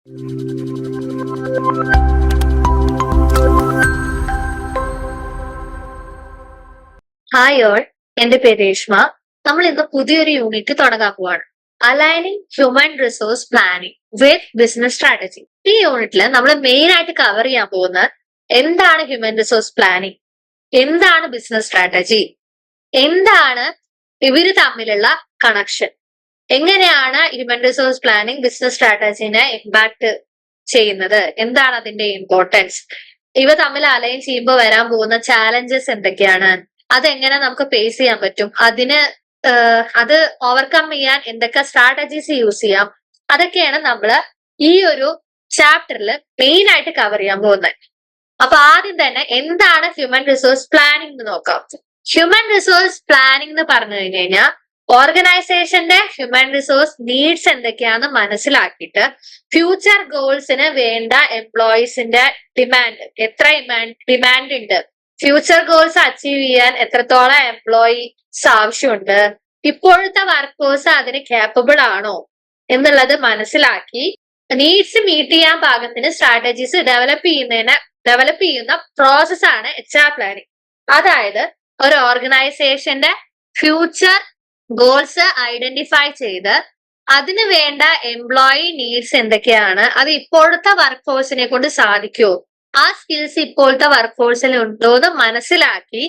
Hi all, എന്റെ പേര് രേഷ്മ. നമ്മൾ ഇന്ന് പുതിയൊരു യൂണിറ്റ് തുടങ്ങാൻ പോവാണ്. Aligning human resource planning with business strategy. ഈ യൂണിറ്റിൽ നമ്മൾ മെയിൻ ആയിട്ട് കവർ ചെയ്യാൻ പോകുന്നത് എന്താണ് ഹ്യൂമൻ റിസോഴ്സ് പ്ലാനിങ്, എന്താണ് ബിസിനസ് സ്ട്രാറ്റജി, എന്താണ് ഇവര് തമ്മിലുള്ള കണക്ഷൻ, എങ്ങനെയാണ് ഹ്യൂമൻ റിസോഴ്സ് പ്ലാനിങ് ബിസിനസ് സ്ട്രാറ്റജിനെ ഇമ്പാക്ട് ചെയ്യുന്നത്, എന്താണ് അതിന്റെ ഇമ്പോർട്ടൻസ്, ഇവ തമ്മിൽ അലൈൻ ചെയ്യുമ്പോൾ വരാൻ പോകുന്ന ചാലഞ്ചസ് എന്തൊക്കെയാണ്, അതെങ്ങനെ നമുക്ക് ഫേസ് ചെയ്യാൻ പറ്റും, അത് ഓവർകം ചെയ്യാൻ എന്തൊക്കെ സ്ട്രാറ്റജീസ് യൂസ് ചെയ്യാം, അതൊക്കെയാണ് നമ്മൾ ഈ ഒരു ചാപ്റ്ററിൽ മെയിൻ ആയിട്ട് കവർ ചെയ്യാൻ പോകുന്നത്. അപ്പൊ ആദ്യം തന്നെ എന്താണ് ഹ്യൂമൻ റിസോഴ്സ് പ്ലാനിംഗ് എന്ന് നോക്കാം. ഹ്യൂമൻ റിസോഴ്സ് പ്ലാനിംഗ് എന്ന് പറഞ്ഞു കഴിഞ്ഞാൽ ഓർഗനൈസേഷന്റെ ഹ്യൂമൻ റിസോഴ്സ് നീഡ്സ് എന്തൊക്കെയാണെന്ന് മനസ്സിലാക്കിയിട്ട് ഫ്യൂച്ചർ ഗോൾസിന് വേണ്ട എംപ്ലോയീസിന്റെ എത്ര ഡിമാൻഡ് ഉണ്ട്, ഫ്യൂച്ചർ ഗോൾസ് അച്ചീവ് ചെയ്യാൻ എത്രത്തോളം എംപ്ലോയീസ് ആവശ്യമുണ്ട്, ഇപ്പോഴത്തെ വർക്ക് ഫോഴ്സ് അതിന് കേപ്പബിൾ ആണോ എന്നുള്ളത് മനസ്സിലാക്കി നീഡ്സ് മീറ്റ് ചെയ്യാൻ പാകത്തിന് സ്ട്രാറ്റജീസ് ഡെവലപ്പ് ചെയ്യുന്ന പ്രോസസ്സാണ് HR പ്ലാനിങ്. അതായത് ഒരു ഓർഗനൈസേഷന്റെ ഫ്യൂച്ചർ ഗോൾസ് ഐഡന്റിഫൈ ചെയ്ത് അതിന് വേണ്ട എംപ്ലോയി നീഡ്സ് എന്തൊക്കെയാണ്, അത് ഇപ്പോഴത്തെ വർക്ക് ഫോഴ്സിനെ കൊണ്ട് സാധിക്കുമോ, ആ സ്കിൽസ് ഇപ്പോഴത്തെ വർക്ക് ഫോഴ്സിൽ ഉണ്ടോ എന്ന് മനസ്സിലാക്കി,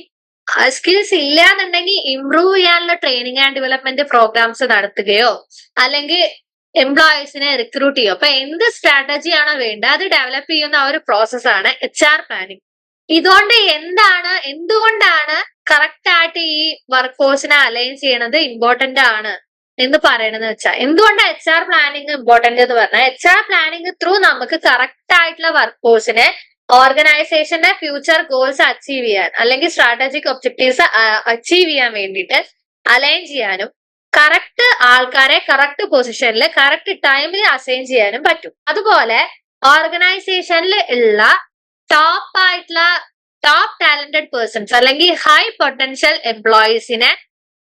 സ്കിൽസ് ഇല്ല എന്നുണ്ടെങ്കിൽ ഇംപ്രൂവ് ചെയ്യാനുള്ള ട്രെയിനിങ് ആൻഡ് ഡെവലപ്മെന്റ് പ്രോഗ്രാംസ് നടത്തുകയോ അല്ലെങ്കിൽ എംപ്ലോയീസിനെ റിക്രൂട്ട് ചെയ്യോ, അപ്പൊ എന്ത് സ്ട്രാറ്റജിയാണോ വേണ്ടത് അത് ഡെവലപ്പ് ചെയ്യുന്ന ആ ഒരു പ്രോസസ്സാണ് HR പ്ലാനിങ്. ഇതുകൊണ്ട് എന്തുകൊണ്ടാണ് കറക്റ്റ് ആയിട്ട് ഈ വർക്ക് ഫോഴ്സിനെ അലൈൻ ചെയ്യണത് ഇമ്പോർട്ടന്റ് ആണ് എന്ന് പറയണെന്ന് വെച്ചാൽ, എന്തുകൊണ്ട് HR പ്ലാനിങ് ഇമ്പോർട്ടന്റ് എന്ന് പറഞ്ഞാൽ HR പ്ലാനിങ് ത്രൂ നമുക്ക് കറക്റ്റ് ആയിട്ടുള്ള വർക്ക് ഫോഴ്സിനെ ഓർഗനൈസേഷന്റെ ഫ്യൂച്ചർ ഗോൾസ് അച്ചീവ് ചെയ്യാൻ അല്ലെങ്കിൽ സ്ട്രാറ്റജിക് ഒബ്ജക്റ്റീവ്സ് അച്ചീവ് ചെയ്യാൻ വേണ്ടിയിട്ട് അലൈൻ ചെയ്യാനും കറക്റ്റ് ആൾക്കാരെ കറക്റ്റ് പൊസിഷനിൽ കറക്റ്റ് ടൈമിൽ അസൈൻ ചെയ്യാനും പറ്റും. അതുപോലെ ഓർഗനൈസേഷനിൽ ഉള്ള ടോപ്പ് ടാലന്റഡ് പേഴ്സൺസ് അല്ലെങ്കിൽ ഹൈ പൊട്ടൻഷ്യൽ എംപ്ലോയീസിനെ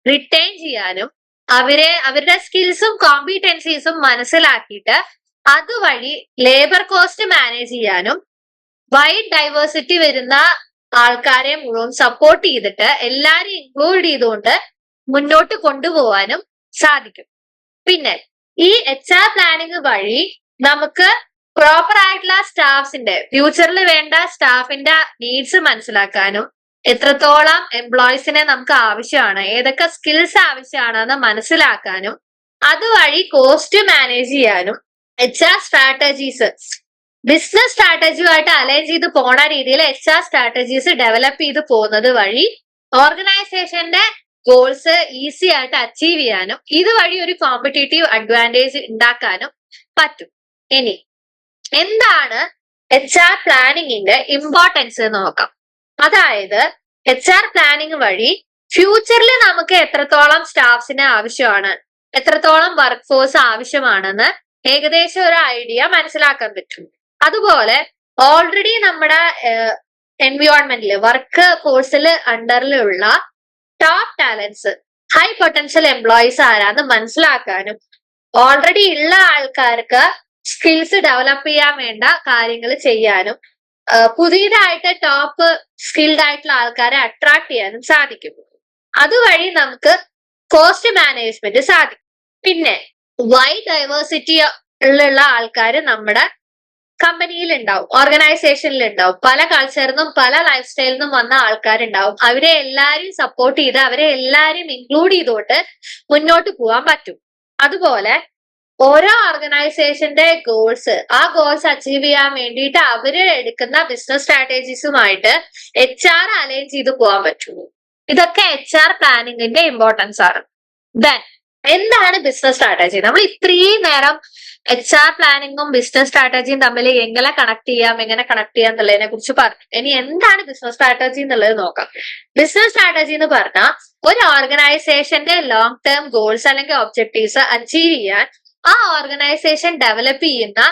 റിട്ടൈൻ ചെയ്യാനും അവരുടെ സ്കിൽസും കോമ്പിറ്റൻസീസും മനസ്സിലാക്കിയിട്ട് അതുവഴി ലേബർ കോസ്റ്റ് മാനേജ് ചെയ്യാനും വൈഡ് ഡൈവേഴ്സിറ്റി വരുന്ന ആൾക്കാരെ മുഴുവൻ സപ്പോർട്ട് ചെയ്തിട്ട് എല്ലാരും ഇൻക്ലൂഡ് ചെയ്തുകൊണ്ട് മുന്നോട്ട് കൊണ്ടുപോകാനും സാധിക്കും. പിന്നെ ഈ HR പ്ലാനിങ് വഴി നമുക്ക് പ്രോപ്പർ ആയിട്ടുള്ള ഫ്യൂച്ചറിൽ വേണ്ട സ്റ്റാഫിന്റെ നീഡ്സ് മനസ്സിലാക്കാനും എത്രത്തോളം എംപ്ലോയീസിനെ നമുക്ക് ആവശ്യമാണ്, ഏതൊക്കെ സ്കിൽസ് ആവശ്യമാണെന്ന് മനസ്സിലാക്കാനും അതുവഴി കോസ്റ്റ് മാനേജ് ചെയ്യാനും HR സ്ട്രാറ്റജീസ് ബിസിനസ് സ്ട്രാറ്റജിയുമായിട്ട് അലൈൻ ചെയ്ത് പോണ രീതിയിൽ HR സ്ട്രാറ്റജീസ് ഡെവലപ്പ് ചെയ്ത് പോകുന്നത് വഴി ഓർഗനൈസേഷന്റെ ഗോൾസ് ഈസി ആയിട്ട് അച്ചീവ് ചെയ്യാനും ഇതുവഴി ഒരു കോമ്പറ്റേറ്റീവ് അഡ്വാൻറ്റേജ് ഉണ്ടാക്കാനും പറ്റും. ഇനി എന്താണ് HR പ്ലാനിങ്ങിന്റെ ഇമ്പോർട്ടൻസ് എന്ന് നോക്കാം. അതായത് HR പ്ലാനിങ് വഴി ഫ്യൂച്ചറിൽ നമുക്ക് എത്രത്തോളം സ്റ്റാഫ്സിന് ആവശ്യമാണ്, എത്രത്തോളം വർക്ക് ഫോഴ്സ് ആവശ്യമാണെന്ന് ഏകദേശം ഒരു ഐഡിയ മനസ്സിലാക്കാൻ പറ്റും. അതുപോലെ ഓൾറെഡി നമ്മുടെ എൻവയോൺമെന്റിൽ വർക്ക് ഫോഴ്സിൽ അണ്ടറിലുള്ള top talents high potential employees ആരാന്ന് മനസ്സിലാക്കാനും ഓൾറെഡി ഉള്ള ആൾക്കാർക്ക് സ്കിൽസ് ഡെവലപ്പ് ചെയ്യാൻ വേണ്ട കാര്യങ്ങൾ ചെയ്യാനും പുതിയതായിട്ട് ടോപ്പ് സ്കിൽഡ് ആയിട്ടുള്ള ആൾക്കാരെ അട്രാക്ട് ചെയ്യാനും സാധിക്കും. അതുവഴി നമുക്ക് കോസ്റ്റ് മാനേജ്മെന്റ് സാധിക്കും. പിന്നെ വൈഡ് ഡൈവേഴ്സിറ്റി ഉള്ള ആൾക്കാർ നമ്മുടെ കമ്പനിയിൽ ഉണ്ടാവും, ഓർഗനൈസേഷനിൽ ഉണ്ടാവും, പല കൾച്ചറിൽ നിന്നും പല ലൈഫ് സ്റ്റൈലിൽ നിന്നും വന്ന ആൾക്കാരുണ്ടാവും. അവരെ എല്ലാവരും സപ്പോർട്ട് ചെയ്ത് അവരെ എല്ലാവരും ഇൻക്ലൂഡ് ചെയ്തുകൊണ്ട് മുന്നോട്ട് പോകാൻ പറ്റും. അതുപോലെ ഓരോ ഓർഗനൈസേഷന്റെ ആ ഗോൾസ് അച്ചീവ് ചെയ്യാൻ വേണ്ടിയിട്ട് അവര് എടുക്കുന്ന ബിസിനസ് സ്ട്രാറ്റജീസുമായിട്ട് HR അലൈൻ ചെയ്ത് പോകാൻ പറ്റുള്ളൂ. ഇതൊക്കെ HR പ്ലാനിങ്ങിന്റെ ഇമ്പോർട്ടൻസ് ആണ്. ദെൻ എന്താണ് ബിസിനസ് സ്ട്രാറ്റജി? നമ്മൾ ഇത്രയും നേരം HR പ്ലാനിങ്ങും ബിസിനസ് സ്ട്രാറ്റജിയും തമ്മിൽ എങ്ങനെ കണക്ട് ചെയ്യാം എന്നുള്ളതിനെ കുറിച്ച് പറഞ്ഞു. ഇനി എന്താണ് ബിസിനസ് സ്ട്രാറ്റജി എന്നുള്ളത് നോക്കാം. ബിസിനസ് സ്ട്രാറ്റജി എന്ന് പറഞ്ഞാൽ ഒരു ഓർഗനൈസേഷന്റെ ലോങ് ടേം ഗോൾസ് അല്ലെങ്കിൽ ഒബ്ജക്റ്റീവ്സ് അച്ചീവ് ചെയ്യാൻ ആ ഓർഗനൈസേഷൻ ഡെവലപ്പ് ചെയ്യുന്ന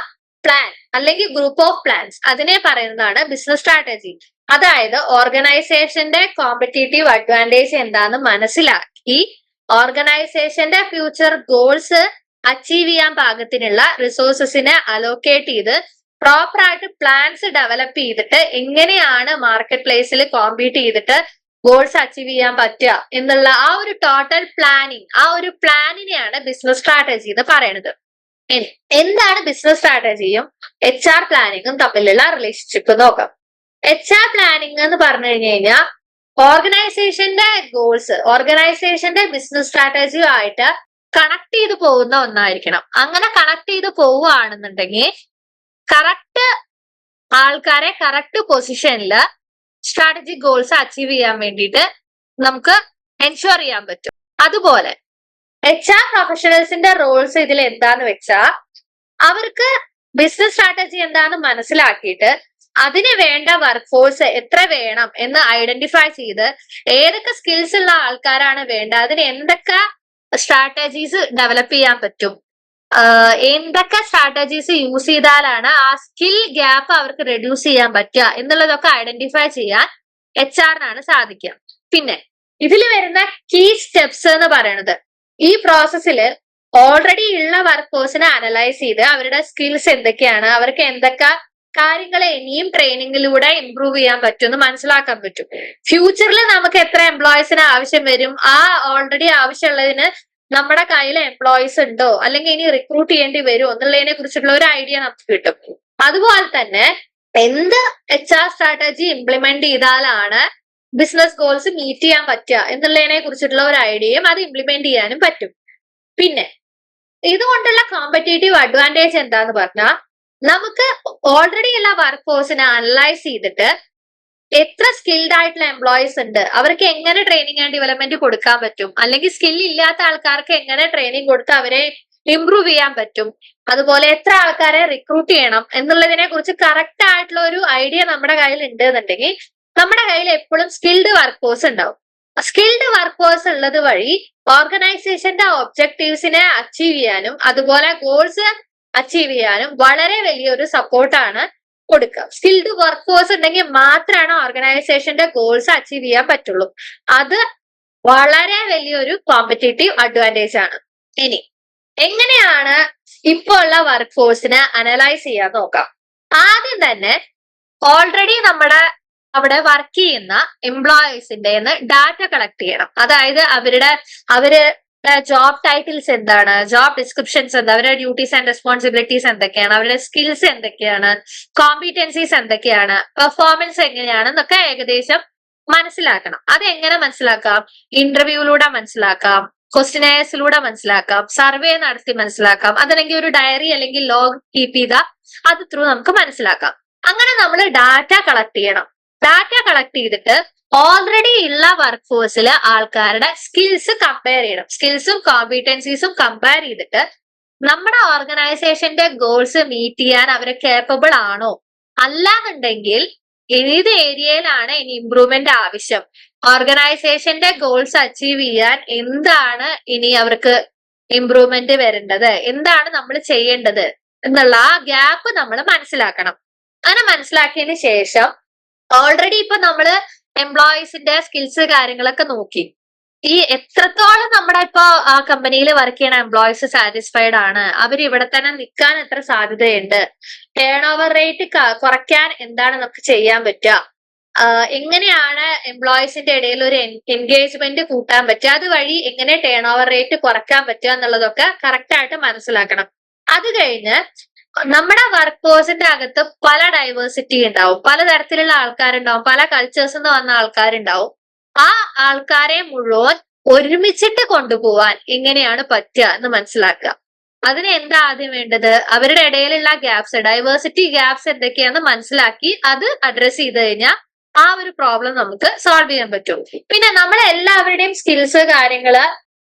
പ്ലാൻ അല്ലെങ്കിൽ ഗ്രൂപ്പ് ഓഫ് പ്ലാൻസ് അതിനെ പറയുന്നതാണ് ബിസിനസ് സ്ട്രാറ്റജി. അതായത് ഓർഗനൈസേഷന്റെ കോമ്പറ്റേറ്റീവ് അഡ്വാൻറ്റേജ് എന്താണെന്ന് മനസ്സിലാക്കി ഓർഗനൈസേഷന്റെ ഫ്യൂച്ചർ ഗോൾസ് അച്ചീവ് ചെയ്യാൻ പാകത്തിനുള്ള റിസോഴ്സസിനെ അലോക്കേറ്റ് ചെയ്ത് പ്രോപ്പർ ആയിട്ട് പ്ലാൻസ് ഡെവലപ്പ് ചെയ്തിട്ട് എങ്ങനെയാണ് മാർക്കറ്റ് പ്ലേസിൽ കോമ്പീറ്റ് ചെയ്തിട്ട് ഗോൾസ് അച്ചീവ് ചെയ്യാൻ പറ്റുക എന്നുള്ള ആ ഒരു ടോട്ടൽ പ്ലാനിങ്, ആ ഒരു പ്ലാനിനെയാണ് ബിസിനസ് സ്ട്രാറ്റജി എന്ന് പറയുന്നത്. എന്താണ് ബിസിനസ് സ്ട്രാറ്റജിയും HR പ്ലാനിങ്ങും തമ്മിലുള്ള റിലേഷൻഷിപ്പ് നോക്കാം. HR പ്ലാനിങ് എന്ന് പറഞ്ഞു കഴിഞ്ഞാൽ ഓർഗനൈസേഷന്റെ ഗോൾസ് ഓർഗനൈസേഷന്റെ ബിസിനസ് സ്ട്രാറ്റജിയും ആയിട്ട് കണക്ട് ചെയ്ത് പോകുന്ന ഒന്നായിരിക്കണം. അങ്ങനെ കണക്ട് ചെയ്ത് പോവുകയാണെന്നുണ്ടെങ്കിൽ കറക്റ്റ് ആൾക്കാരെ കറക്റ്റ് പൊസിഷനിൽ സ്ട്രാറ്റജിക് ഗോൾസ് അച്ചീവ് ചെയ്യാൻ വേണ്ടിയിട്ട് നമുക്ക് എൻഷുർ ചെയ്യാൻ പറ്റും. അതുപോലെ HR പ്രൊഫഷണൽസിന്റെ റോൾസ് ഇതിൽ എന്താന്ന് വെച്ചാൽ അവർക്ക് ബിസിനസ് സ്ട്രാറ്റജി എന്താന്ന് മനസ്സിലാക്കിയിട്ട് അതിന് വേണ്ട വർക്ക് ഫോഴ്സ് എത്ര വേണം എന്ന് ഐഡന്റിഫൈ ചെയ്ത് ഏതൊക്കെ സ്കിൽസ് ഉള്ള ആൾക്കാരാണ് വേണ്ട, അതിന് എന്തൊക്കെ സ്ട്രാറ്റജീസ് ഡെവലപ്പ് ചെയ്യാൻ പറ്റും, എന്തൊക്കെ സ്ട്രാറ്റജീസ് യൂസ് ചെയ്താലാണ് ആ സ്കിൽ ഗ്യാപ്പ് അവർക്ക് റെഡ്യൂസ് ചെയ്യാൻ പറ്റുക എന്നുള്ളതൊക്കെ ഐഡന്റിഫൈ ചെയ്യാൻ HR-നാണ് സാധിക്കുക. പിന്നെ ഇതിൽ വരുന്ന കീ സ്റ്റെപ്സ് എന്ന് പറയുന്നത് ഈ പ്രോസസ്സിൽ ഓൾറെഡി ഉള്ള വർക്ക് ഫോഴ്സിനെ അനലൈസ് ചെയ്ത് അവരുടെ സ്കിൽസ് എന്തൊക്കെയാണ്, അവർക്ക് എന്തൊക്കെ കാര്യങ്ങൾ ഇനിയും ട്രെയിനിങ്ങിലൂടെ ഇംപ്രൂവ് ചെയ്യാൻ പറ്റും എന്ന് മനസ്സിലാക്കാൻ പറ്റും. ഫ്യൂച്ചറിൽ നമുക്ക് എത്ര എംപ്ലോയീസിന് ആവശ്യം വരും, ആ ഓൾറെഡി ആവശ്യമുള്ളതിന് നമ്മുടെ കയ്യിൽ എംപ്ലോയീസ് ഉണ്ടോ അല്ലെങ്കിൽ ഇനി റിക്രൂട്ട് ചെയ്യേണ്ടി വരുമോ എന്നുള്ളതിനെ കുറിച്ചുള്ള ഒരു ഐഡിയ നമുക്ക് കിട്ടും. അതുപോലെ തന്നെ എന്ത് HR സ്ട്രാറ്റജി ഇംപ്ലിമെന്റ് ചെയ്താലാണ് ബിസിനസ് ഗോൾസ് മീറ്റ് ചെയ്യാൻ പറ്റുക എന്നുള്ളതിനെ കുറിച്ചിട്ടുള്ള ഒരു ഐഡിയയും അത് ഇംപ്ലിമെന്റ് ചെയ്യാനും പറ്റും. പിന്നെ ഇതുകൊണ്ടുള്ള കോമ്പറ്റേറ്റീവ് അഡ്വാൻറ്റേജ് എന്താന്ന് പറഞ്ഞാൽ നമുക്ക് ഓൾറെഡി ഉള്ള വർക്ക് ഫോഴ്സിനെ അനലൈസ് ചെയ്തിട്ട് എത്ര സ്കിൽഡ് ആയിട്ടുള്ള എംപ്ലോയീസ് ഉണ്ട്, അവർക്ക് എങ്ങനെ ട്രെയിനിങ് ആൻഡ് ഡെവലപ്മെന്റ് കൊടുക്കാൻ പറ്റും, അല്ലെങ്കിൽ സ്കിൽ ഇല്ലാത്ത ആൾക്കാർക്ക് എങ്ങനെ ട്രെയിനിങ് കൊടുത്ത് അവരെ ഇംപ്രൂവ് ചെയ്യാൻ പറ്റും, അതുപോലെ എത്ര ആൾക്കാരെ റിക്രൂട്ട് ചെയ്യണം എന്നുള്ളതിനെ കുറിച്ച് കറക്റ്റ് ആയിട്ടുള്ള ഒരു ഐഡിയ നമ്മുടെ കയ്യിൽ ഉണ്ട് എന്നുണ്ടെങ്കിൽ നമ്മുടെ കയ്യിൽ എപ്പോഴും സ്കിൽഡ് വർക്ക് ഫോഴ്സ് ഉണ്ടാവും. സ്കിൽഡ് വർക്ക് ഫോഴ്സ് ഉള്ളത് വഴി ഓർഗനൈസേഷന്റെ ഒബ്ജക്റ്റീവ്സിനെ അച്ചീവ് ചെയ്യാനും അതുപോലെ ഗോൾസ് അച്ചീവ് ചെയ്യാനും വളരെ വലിയൊരു സപ്പോർട്ടാണ് കൊടുക്കുക. സ്കിൽഡ് വർക്ക് ഫോഴ്സ് ഉണ്ടെങ്കിൽ മാത്രമാണ് ഓർഗനൈസേഷന്റെ ഗോൾസ് അച്ചീവ് ചെയ്യാൻ പറ്റുള്ളൂ. അത് വളരെ വലിയൊരു കോമ്പറ്റേറ്റീവ് അഡ്വാൻറ്റേജ് ആണ്. ഇനി എങ്ങനെയാണ് ഇപ്പോൾ ഉള്ള വർക്ക് ഫോഴ്സിനെ അനലൈസ് ചെയ്യാൻ നോക്കാം. ആദ്യം തന്നെ ഓൾറെഡി നമ്മുടെ അവിടെ വർക്ക് ചെയ്യുന്ന എംപ്ലോയീസിന്റെ ഡാറ്റ കളക്ട് ചെയ്യണം. അതായത് അവര് ജോബ് ടൈറ്റിൽസ് എന്താണ്, ജോബ് ഡിസ്ക്രിപ്ഷൻസ് എന്താ, അവരുടെ ഡ്യൂട്ടീസ് ആൻഡ് റെസ്പോൺസിബിലിറ്റീസ് എന്തൊക്കെയാണ്, അവരുടെ സ്കിൽസ് എന്തൊക്കെയാണ്, കോമ്പീറ്റൻസീസ് എന്തൊക്കെയാണ്, പെർഫോമൻസ് എങ്ങനെയാണെന്നൊക്കെ ഏകദേശം മനസ്സിലാക്കണം. അത് എങ്ങനെ മനസ്സിലാക്കാം? ഇന്റർവ്യൂയിലൂടെ മനസ്സിലാക്കാം, ക്വസ്റ്റിനേഴ്സിലൂടെ മനസ്സിലാക്കാം, സർവേ നടത്തി മനസ്സിലാക്കാം, അതല്ലെങ്കിൽ ഒരു ഡയറി അല്ലെങ്കിൽ ലോഗ് കീപ്പ് ചെയ്ത അത് ത്രൂ നമുക്ക് മനസ്സിലാക്കാം. അങ്ങനെ നമ്മൾ ഡാറ്റ കളക്ട് ചെയ്യണം. ഡാറ്റ കളക്ട് ചെയ്തിട്ട് ഓൾറെഡി ഉള്ള വർക്ക് ഫോഴ്സിൽ ആൾക്കാരുടെ സ്കിൽസ് കമ്പയർ ചെയ്യണം. സ്കിൽസും കോമ്പീറ്റൻസീസും കമ്പയർ ചെയ്തിട്ട് നമ്മുടെ ഓർഗനൈസേഷന്റെ ഗോൾസ് മീറ്റ് ചെയ്യാൻ അവരെ കേപ്പബിൾ ആണോ, അല്ലാന്നുണ്ടെങ്കിൽ ഏത് ഏരിയയിലാണ് ഇനി ഇംപ്രൂവ്മെന്റ് ആവശ്യം, ഓർഗനൈസേഷന്റെ ഗോൾസ് അച്ചീവ് ചെയ്യാൻ എന്താണ് ഇനി അവർക്ക് ഇംപ്രൂവ്മെന്റ് വരേണ്ടത്, എന്താണ് നമ്മൾ ചെയ്യേണ്ടത് എന്നുള്ള ആ ഗ്യാപ്പ് നമ്മൾ മനസ്സിലാക്കണം. അങ്ങനെ മനസ്സിലാക്കിയതിന് ശേഷം ഓൾറെഡി ഇപ്പൊ നമ്മള് എംപ്ലോയീസിന്റെ സ്കിൽസ് കാര്യങ്ങളൊക്കെ നോക്കി, ഈ എത്രത്തോളം നമ്മുടെ ഇപ്പൊ ആ കമ്പനിയിൽ വർക്ക് ചെയ്യണ എംപ്ലോയീസ് സാറ്റിസ്ഫൈഡ് ആണ്, അവർ ഇവിടെ തന്നെ നിൽക്കാൻ എത്ര സാധ്യതയുണ്ട്, ടേൺ ഓവർ റേറ്റ് കുറയ്ക്കാൻ എന്താണ് നമുക്ക് ചെയ്യാൻ പറ്റുക, എങ്ങനെയാണ് എംപ്ലോയീസിന്റെ ഇടയിൽ ഒരു എൻഗേജ്മെന്റ് കൂട്ടാൻ പറ്റുക, അതുവഴി എങ്ങനെ ടേൺ ഓവർ റേറ്റ് കുറയ്ക്കാൻ പറ്റുക എന്നുള്ളതൊക്കെ കറക്റ്റ് ആയിട്ട് മനസ്സിലാക്കണം. അത് കഴിഞ്ഞ് നമ്മുടെ വർക്ക് ഫോഴ്സിന്റെ അകത്ത് പല ഡൈവേഴ്സിറ്റി ഉണ്ടാവും, പലതരത്തിലുള്ള ആൾക്കാരുണ്ടാവും, പല കൾച്ചേഴ്സിൽ നിന്ന് വന്ന ആൾക്കാരുണ്ടാവും. ആ ആൾക്കാരെ മുഴുവൻ ഒരുമിച്ചിട്ട് കൊണ്ടുപോവാൻ എങ്ങനെയാണ് പറ്റുക എന്ന് മനസ്സിലാക്കുക. അതിന് എന്താ ആദ്യം വേണ്ടത്? അവരുടെ ഇടയിലുള്ള ഗ്യാപ്സ്, ഡൈവേഴ്സിറ്റി ഗ്യാപ്സ് എന്തൊക്കെയാണെന്ന് മനസ്സിലാക്കി അത് അഡ്രസ് ചെയ്ത് കഴിഞ്ഞാൽ ആ ഒരു പ്രോബ്ലം നമുക്ക് സോൾവ് ചെയ്യാൻ പറ്റും. പിന്നെ നമ്മൾ എല്ലാവരുടെയും സ്കിൽസ് കാര്യങ്ങള്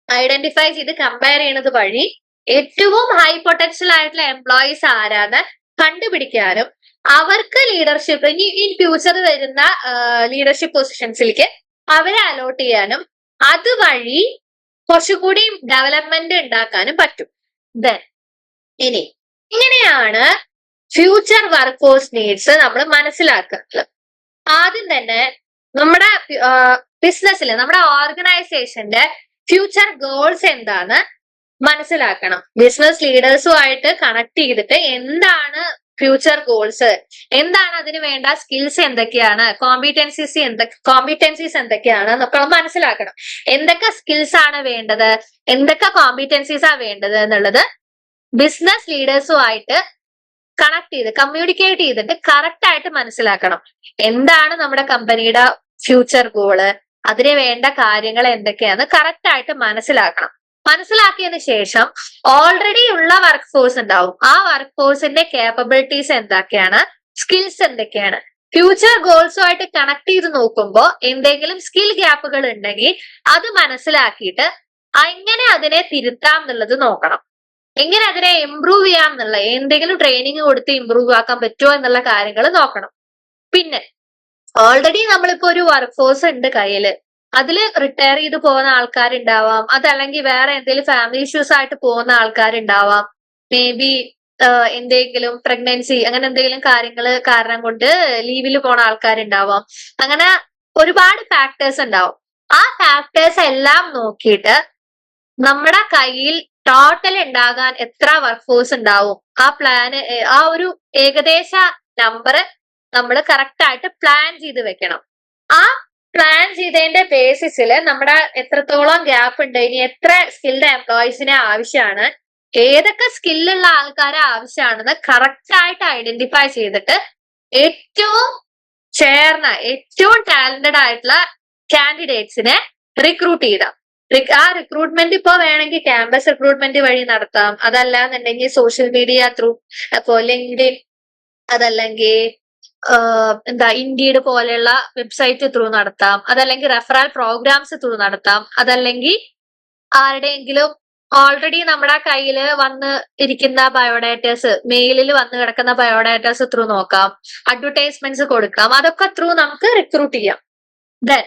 ഐഡന്റിഫൈ ചെയ്ത് കമ്പയർ ചെയ്യുന്നത് വഴി ഏറ്റവും ഹൈ പൊട്ടൻഷ്യൽ ആയിട്ടുള്ള എംപ്ലോയീസ് ആരാന്ന് കണ്ടുപിടിക്കാനും അവർക്ക് ലീഡർഷിപ്പ് ഇൻ ഫ്യൂച്ചർ വരുന്ന ലീഡർഷിപ്പ് പൊസിഷൻസിലേക്ക് അവരെ അലോട്ട് ചെയ്യാനും അതുവഴി കുറച്ചുകൂടി ഡെവലപ്മെന്റ് ഉണ്ടാക്കാനും പറ്റും. ഇനി ഇങ്ങനെയാണ് ഫ്യൂച്ചർ വർക്ക് ഫോഴ്സ് നീഡ്സ് നമ്മൾ മനസ്സിലാക്കുന്നത്. ആദ്യം തന്നെ നമ്മുടെ ബിസിനസ്സിൽ നമ്മുടെ ഓർഗനൈസേഷന്റെ ഫ്യൂച്ചർ ഗോൾസ് എന്താണ്, മനസ്സിലാക്കണം. ബിസിനസ് ലീഡേഴ്സുമായിട്ട് കണക്ട് ചെയ്തിട്ട് എന്താണ് ഫ്യൂച്ചർ ഗോൾസ്, എന്താണ് അതിന് വേണ്ട സ്കിൽസ് എന്തൊക്കെയാണ്, കോമ്പിറ്റൻസീസ് എന്തൊക്കെയാണ് എന്നൊക്കെ മനസ്സിലാക്കണം. എന്തൊക്കെ സ്കിൽസ് ആണ് വേണ്ടത്, എന്തൊക്കെ കോമ്പിറ്റൻസീസ് ആണ് വേണ്ടത് എന്നുള്ളത് ബിസിനസ് ലീഡേഴ്സുമായിട്ട് കണക്ട് ചെയ്ത് കമ്മ്യൂണിക്കേറ്റ് ചെയ്തിട്ട് കറക്റ്റ് ആയിട്ട് മനസ്സിലാക്കണം. എന്താണ് നമ്മുടെ കമ്പനിയുടെ ഫ്യൂച്ചർ ഗോള്, അതിന് വേണ്ട കാര്യങ്ങൾ എന്തൊക്കെയാന്ന് കറക്റ്റ് ആയിട്ട് മനസ്സിലാക്കണം. മനസ്സിലാക്കിയതിനു ശേഷം ഓൾറെഡി ഉള്ള വർക്ക് ഫോഴ്സ് ഉണ്ടാവും. ആ വർക്ക് ഫോഴ്സിന്റെ കേപ്പബിലിറ്റീസ് എന്തൊക്കെയാണ്, സ്കിൽസ് എന്തൊക്കെയാണ്, ഫ്യൂച്ചർ ഗോൾസുമായിട്ട് കണക്ട് ചെയ്ത് നോക്കുമ്പോൾ എന്തെങ്കിലും സ്കിൽ ഗ്യാപ്പുകൾ ഉണ്ടെങ്കിൽ അത് മനസ്സിലാക്കിയിട്ട് എങ്ങനെ അതിനെ തിരുത്താം എന്നുള്ളത് നോക്കണം. എങ്ങനെ അതിനെ ഇംപ്രൂവ് ചെയ്യാം എന്നുള്ള, എന്തെങ്കിലും ട്രെയിനിങ് കൊടുത്ത് ഇംപ്രൂവ് ആക്കാൻ പറ്റുമോ എന്നുള്ള കാര്യങ്ങൾ നോക്കണം. പിന്നെ ഓൾറെഡി നമ്മളിപ്പോ ഒരു വർക്ക് ഫോഴ്സ് ഉണ്ട് കയ്യില്, അതില് റിട്ടയർ ചെയ്ത് പോകുന്ന ആൾക്കാരുണ്ടാവാം, അതല്ലെങ്കിൽ വേറെ എന്തെങ്കിലും ഫാമിലി ഇഷ്യൂസ് ആയിട്ട് പോകുന്ന ആൾക്കാരുണ്ടാവാം, മേ ബി എന്തെങ്കിലും പ്രഗ്നൻസി അങ്ങനെ എന്തെങ്കിലും കാര്യങ്ങള് കാരണം കൊണ്ട് ലീവിൽ പോണ ആൾക്കാരുണ്ടാവാം. അങ്ങനെ ഒരുപാട് ഫാക്ടേഴ്സ് ഉണ്ടാവും. ആ ഫാക്ടേഴ്സ് എല്ലാം നോക്കിയിട്ട് നമ്മുടെ കയ്യിൽ ടോട്ടൽ ഉണ്ടാകാൻ എത്ര വർക്ക് ഫോഴ്സ് ഉണ്ടാവും, ആ പ്ലാന്, ആ ഒരു ഏകദേശ നമ്പർ നമ്മൾ കറക്റ്റ് ആയിട്ട് പ്ലാൻ ചെയ്ത് വെക്കണം. ആ പ്ലാൻ ചെയ്തതിന്റെ ബേസിസിൽ നമ്മുടെ എത്രത്തോളം ഗ്യാപ്പ് ഉണ്ട്, ഇനി എത്ര സ്കിൽഡ് എംപ്ലോയീസിനെ ആവശ്യമാണ്, ഏതൊക്കെ സ്കില്ലുള്ള ആൾക്കാരെ ആവശ്യമാണെന്ന് കറക്റ്റ് ആയിട്ട് ഐഡന്റിഫൈ ചെയ്തിട്ട് ഏറ്റവും ചേർന്ന, ഏറ്റവും ടാലന്റഡ് ആയിട്ടുള്ള കാൻഡിഡേറ്റ്സിനെ റിക്രൂട്ട് ചെയ്താം. ആ റിക്രൂട്ട്മെന്റ് ഇപ്പോ വേണമെങ്കിൽ ക്യാമ്പസ് റിക്രൂട്ട്മെന്റ് വഴി നടത്താം, അതല്ലാന്നുണ്ടെങ്കിൽ സോഷ്യൽ മീഡിയ ത്രൂ, അപ്പോ ലിങ്ക്ഡിൻ, അതല്ലെങ്കിൽ ഇൻഡീഡ് പോലെയുള്ള വെബ്സൈറ്റ് ത്രൂ നടത്താം, അതല്ലെങ്കിൽ റെഫറൽ പ്രോഗ്രാംസ് ത്രൂ നടത്താം, അതല്ലെങ്കിൽ ആരുടെയെങ്കിലും ഓൾറെഡി നമ്മുടെ കയ്യിൽ വന്ന് ഇരിക്കുന്ന ബയോഡാറ്റാസ്, മെയിലിൽ വന്ന് കിടക്കുന്ന ബയോഡാറ്റാസ് ത്രൂ നോക്കാം, അഡ്വർടൈസ്മെന്റ്സ് കൊടുക്കാം, അതൊക്കെ ത്രൂ നമുക്ക് റിക്രൂട്ട് ചെയ്യാം. ദെൻ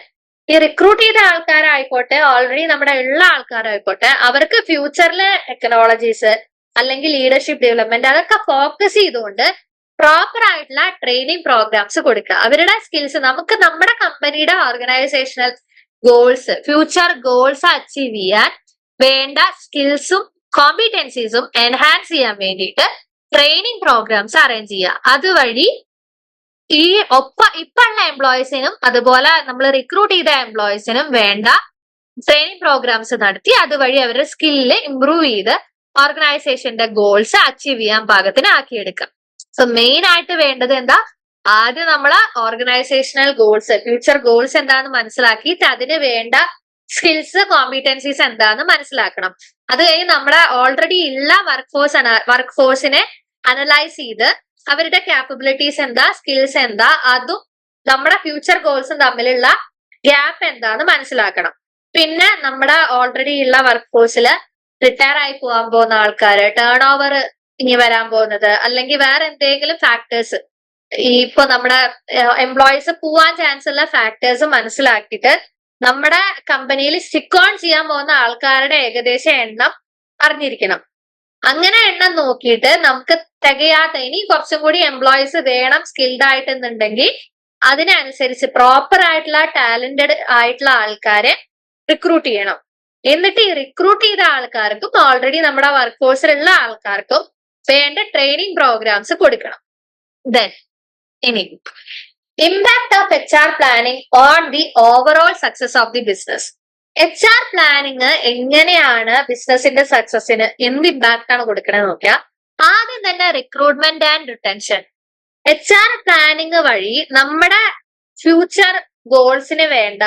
ഈ റിക്രൂട്ട് ചെയ്ത ആൾക്കാരായിക്കോട്ടെ, ഓൾറെഡി നമ്മുടെ ഉള്ള ആൾക്കാരായിക്കോട്ടെ, അവർക്ക് ഫ്യൂച്ചറിലെ ടെക്നോളജീസ് അല്ലെങ്കിൽ ലീഡർഷിപ്പ് ഡെവലപ്മെന്റ് അതൊക്കെ ഫോക്കസ് ചെയ്തുകൊണ്ട് പ്രോപ്പർ ആയിട്ടുള്ള ട്രെയിനിങ് പ്രോഗ്രാംസ് കൊടുക്കുക. അവരുടെ സ്കിൽസ്, നമുക്ക് നമ്മുടെ കമ്പനിയുടെ organisational goals, future goals achieve ചെയ്യാൻ വേണ്ട സ്കിൽസും കോമ്പിറ്റൻസീസും എൻഹാൻസ് ചെയ്യാൻ വേണ്ടിയിട്ട് ട്രെയിനിങ് പ്രോഗ്രാംസ് അറേഞ്ച് ചെയ്യുക. അതുവഴി ഈ ഇപ്പുള്ള എംപ്ലോയീസിനും അതുപോലെ നമ്മൾ റിക്രൂട്ട് ചെയ്ത എംപ്ലോയീസിനും വേണ്ട ട്രെയിനിങ് പ്രോഗ്രാംസ് നടത്തി അതുവഴി അവരുടെ സ്കില്ല് ഇംപ്രൂവ് ചെയ്ത് ഓർഗനൈസേഷന്റെ ഗോൾസ് അച്ചീവ് ചെയ്യാൻ പാകത്തിന് ആക്കിയെടുക്കാം. സോ മെയിൻ ആയിട്ട് വേണ്ടത് എന്താ, ആദ്യം നമ്മളെ ഓർഗനൈസേഷണൽ ഗോൾസ്, ഫ്യൂച്ചർ ഗോൾസ് എന്താന്ന് മനസ്സിലാക്കിയിട്ട് അതിന് വേണ്ട സ്കിൽസ് കോമ്പിറ്റൻസീസ് എന്താന്ന് മനസ്സിലാക്കണം. അത് കഴിഞ്ഞ് നമ്മുടെ ഓൾറെഡി ഉള്ള വർക്ക് ഫോഴ്സിനെ അനലൈസ് ചെയ്ത് അവരുടെ കാപ്പബിലിറ്റീസ് എന്താ, സ്കിൽസ് എന്താ, അതും നമ്മുടെ ഫ്യൂച്ചർ ഗോൾസും തമ്മിലുള്ള ഗ്യാപ്പ് എന്താന്ന് മനസ്സിലാക്കണം. പിന്നെ നമ്മുടെ ഓൾറെഡി ഉള്ള വർക്ക് ഫോഴ്സിൽ റിട്ടയർ ആയി പോകാൻ പോകുന്ന ആൾക്കാര്, ടേൺ ഓവർ ഇനി വരാൻ പോകുന്നത്, അല്ലെങ്കിൽ വേറെ എന്തെങ്കിലും ഫാക്ടേഴ്സ്, ഇപ്പൊ നമ്മുടെ എംപ്ലോയീസ് പോവാൻ ചാൻസ് ഉള്ള ഫാക്ടേഴ്സ് മനസ്സിലാക്കിയിട്ട് നമ്മുടെ കമ്പനിയിൽ സ്റ്റിക്ക് ഓൺ ചെയ്യാൻ പോകുന്ന ആൾക്കാരുടെ ഏകദേശ എണ്ണം അറിഞ്ഞിരിക്കണം. അങ്ങനെ എണ്ണം നോക്കിയിട്ട് നമുക്ക് തികയാത്ത, ഇനി കുറച്ചും കൂടി എംപ്ലോയീസ് വേണം സ്കിൽഡ് ആയിട്ടെന്നുണ്ടെങ്കിൽ അതിനനുസരിച്ച് പ്രോപ്പർ ആയിട്ടുള്ള ടാലന്റഡ് ആയിട്ടുള്ള ആൾക്കാരെ റിക്രൂട്ട് ചെയ്യണം. എന്നിട്ട് ഈ റിക്രൂട്ട് ചെയ്ത ആൾക്കാർക്കും ഓൾറെഡി നമ്മുടെ വർക്ക് ഫോഴ്സിലുള്ള ആൾക്കാർക്കും വേണ്ട ട്രെയിനിങ് പ്രോഗ്രാംസ് കൊടുക്കണം. ദെൻ ഇനി impact of HR planning on the overall success of the business. HR planning എങ്ങനെയാണ് ബിസിനസിന്റെ സക്സസിന് എന്ത് ഇമ്പാക്ട് ആണ് കൊടുക്കണമെന്ന് നോക്കിയാൽ, ആദ്യം തന്നെ recruitment and retention. HR planning വഴി നമ്മുടെ ഫ്യൂച്ചർ ഗോൾസിന് വേണ്ട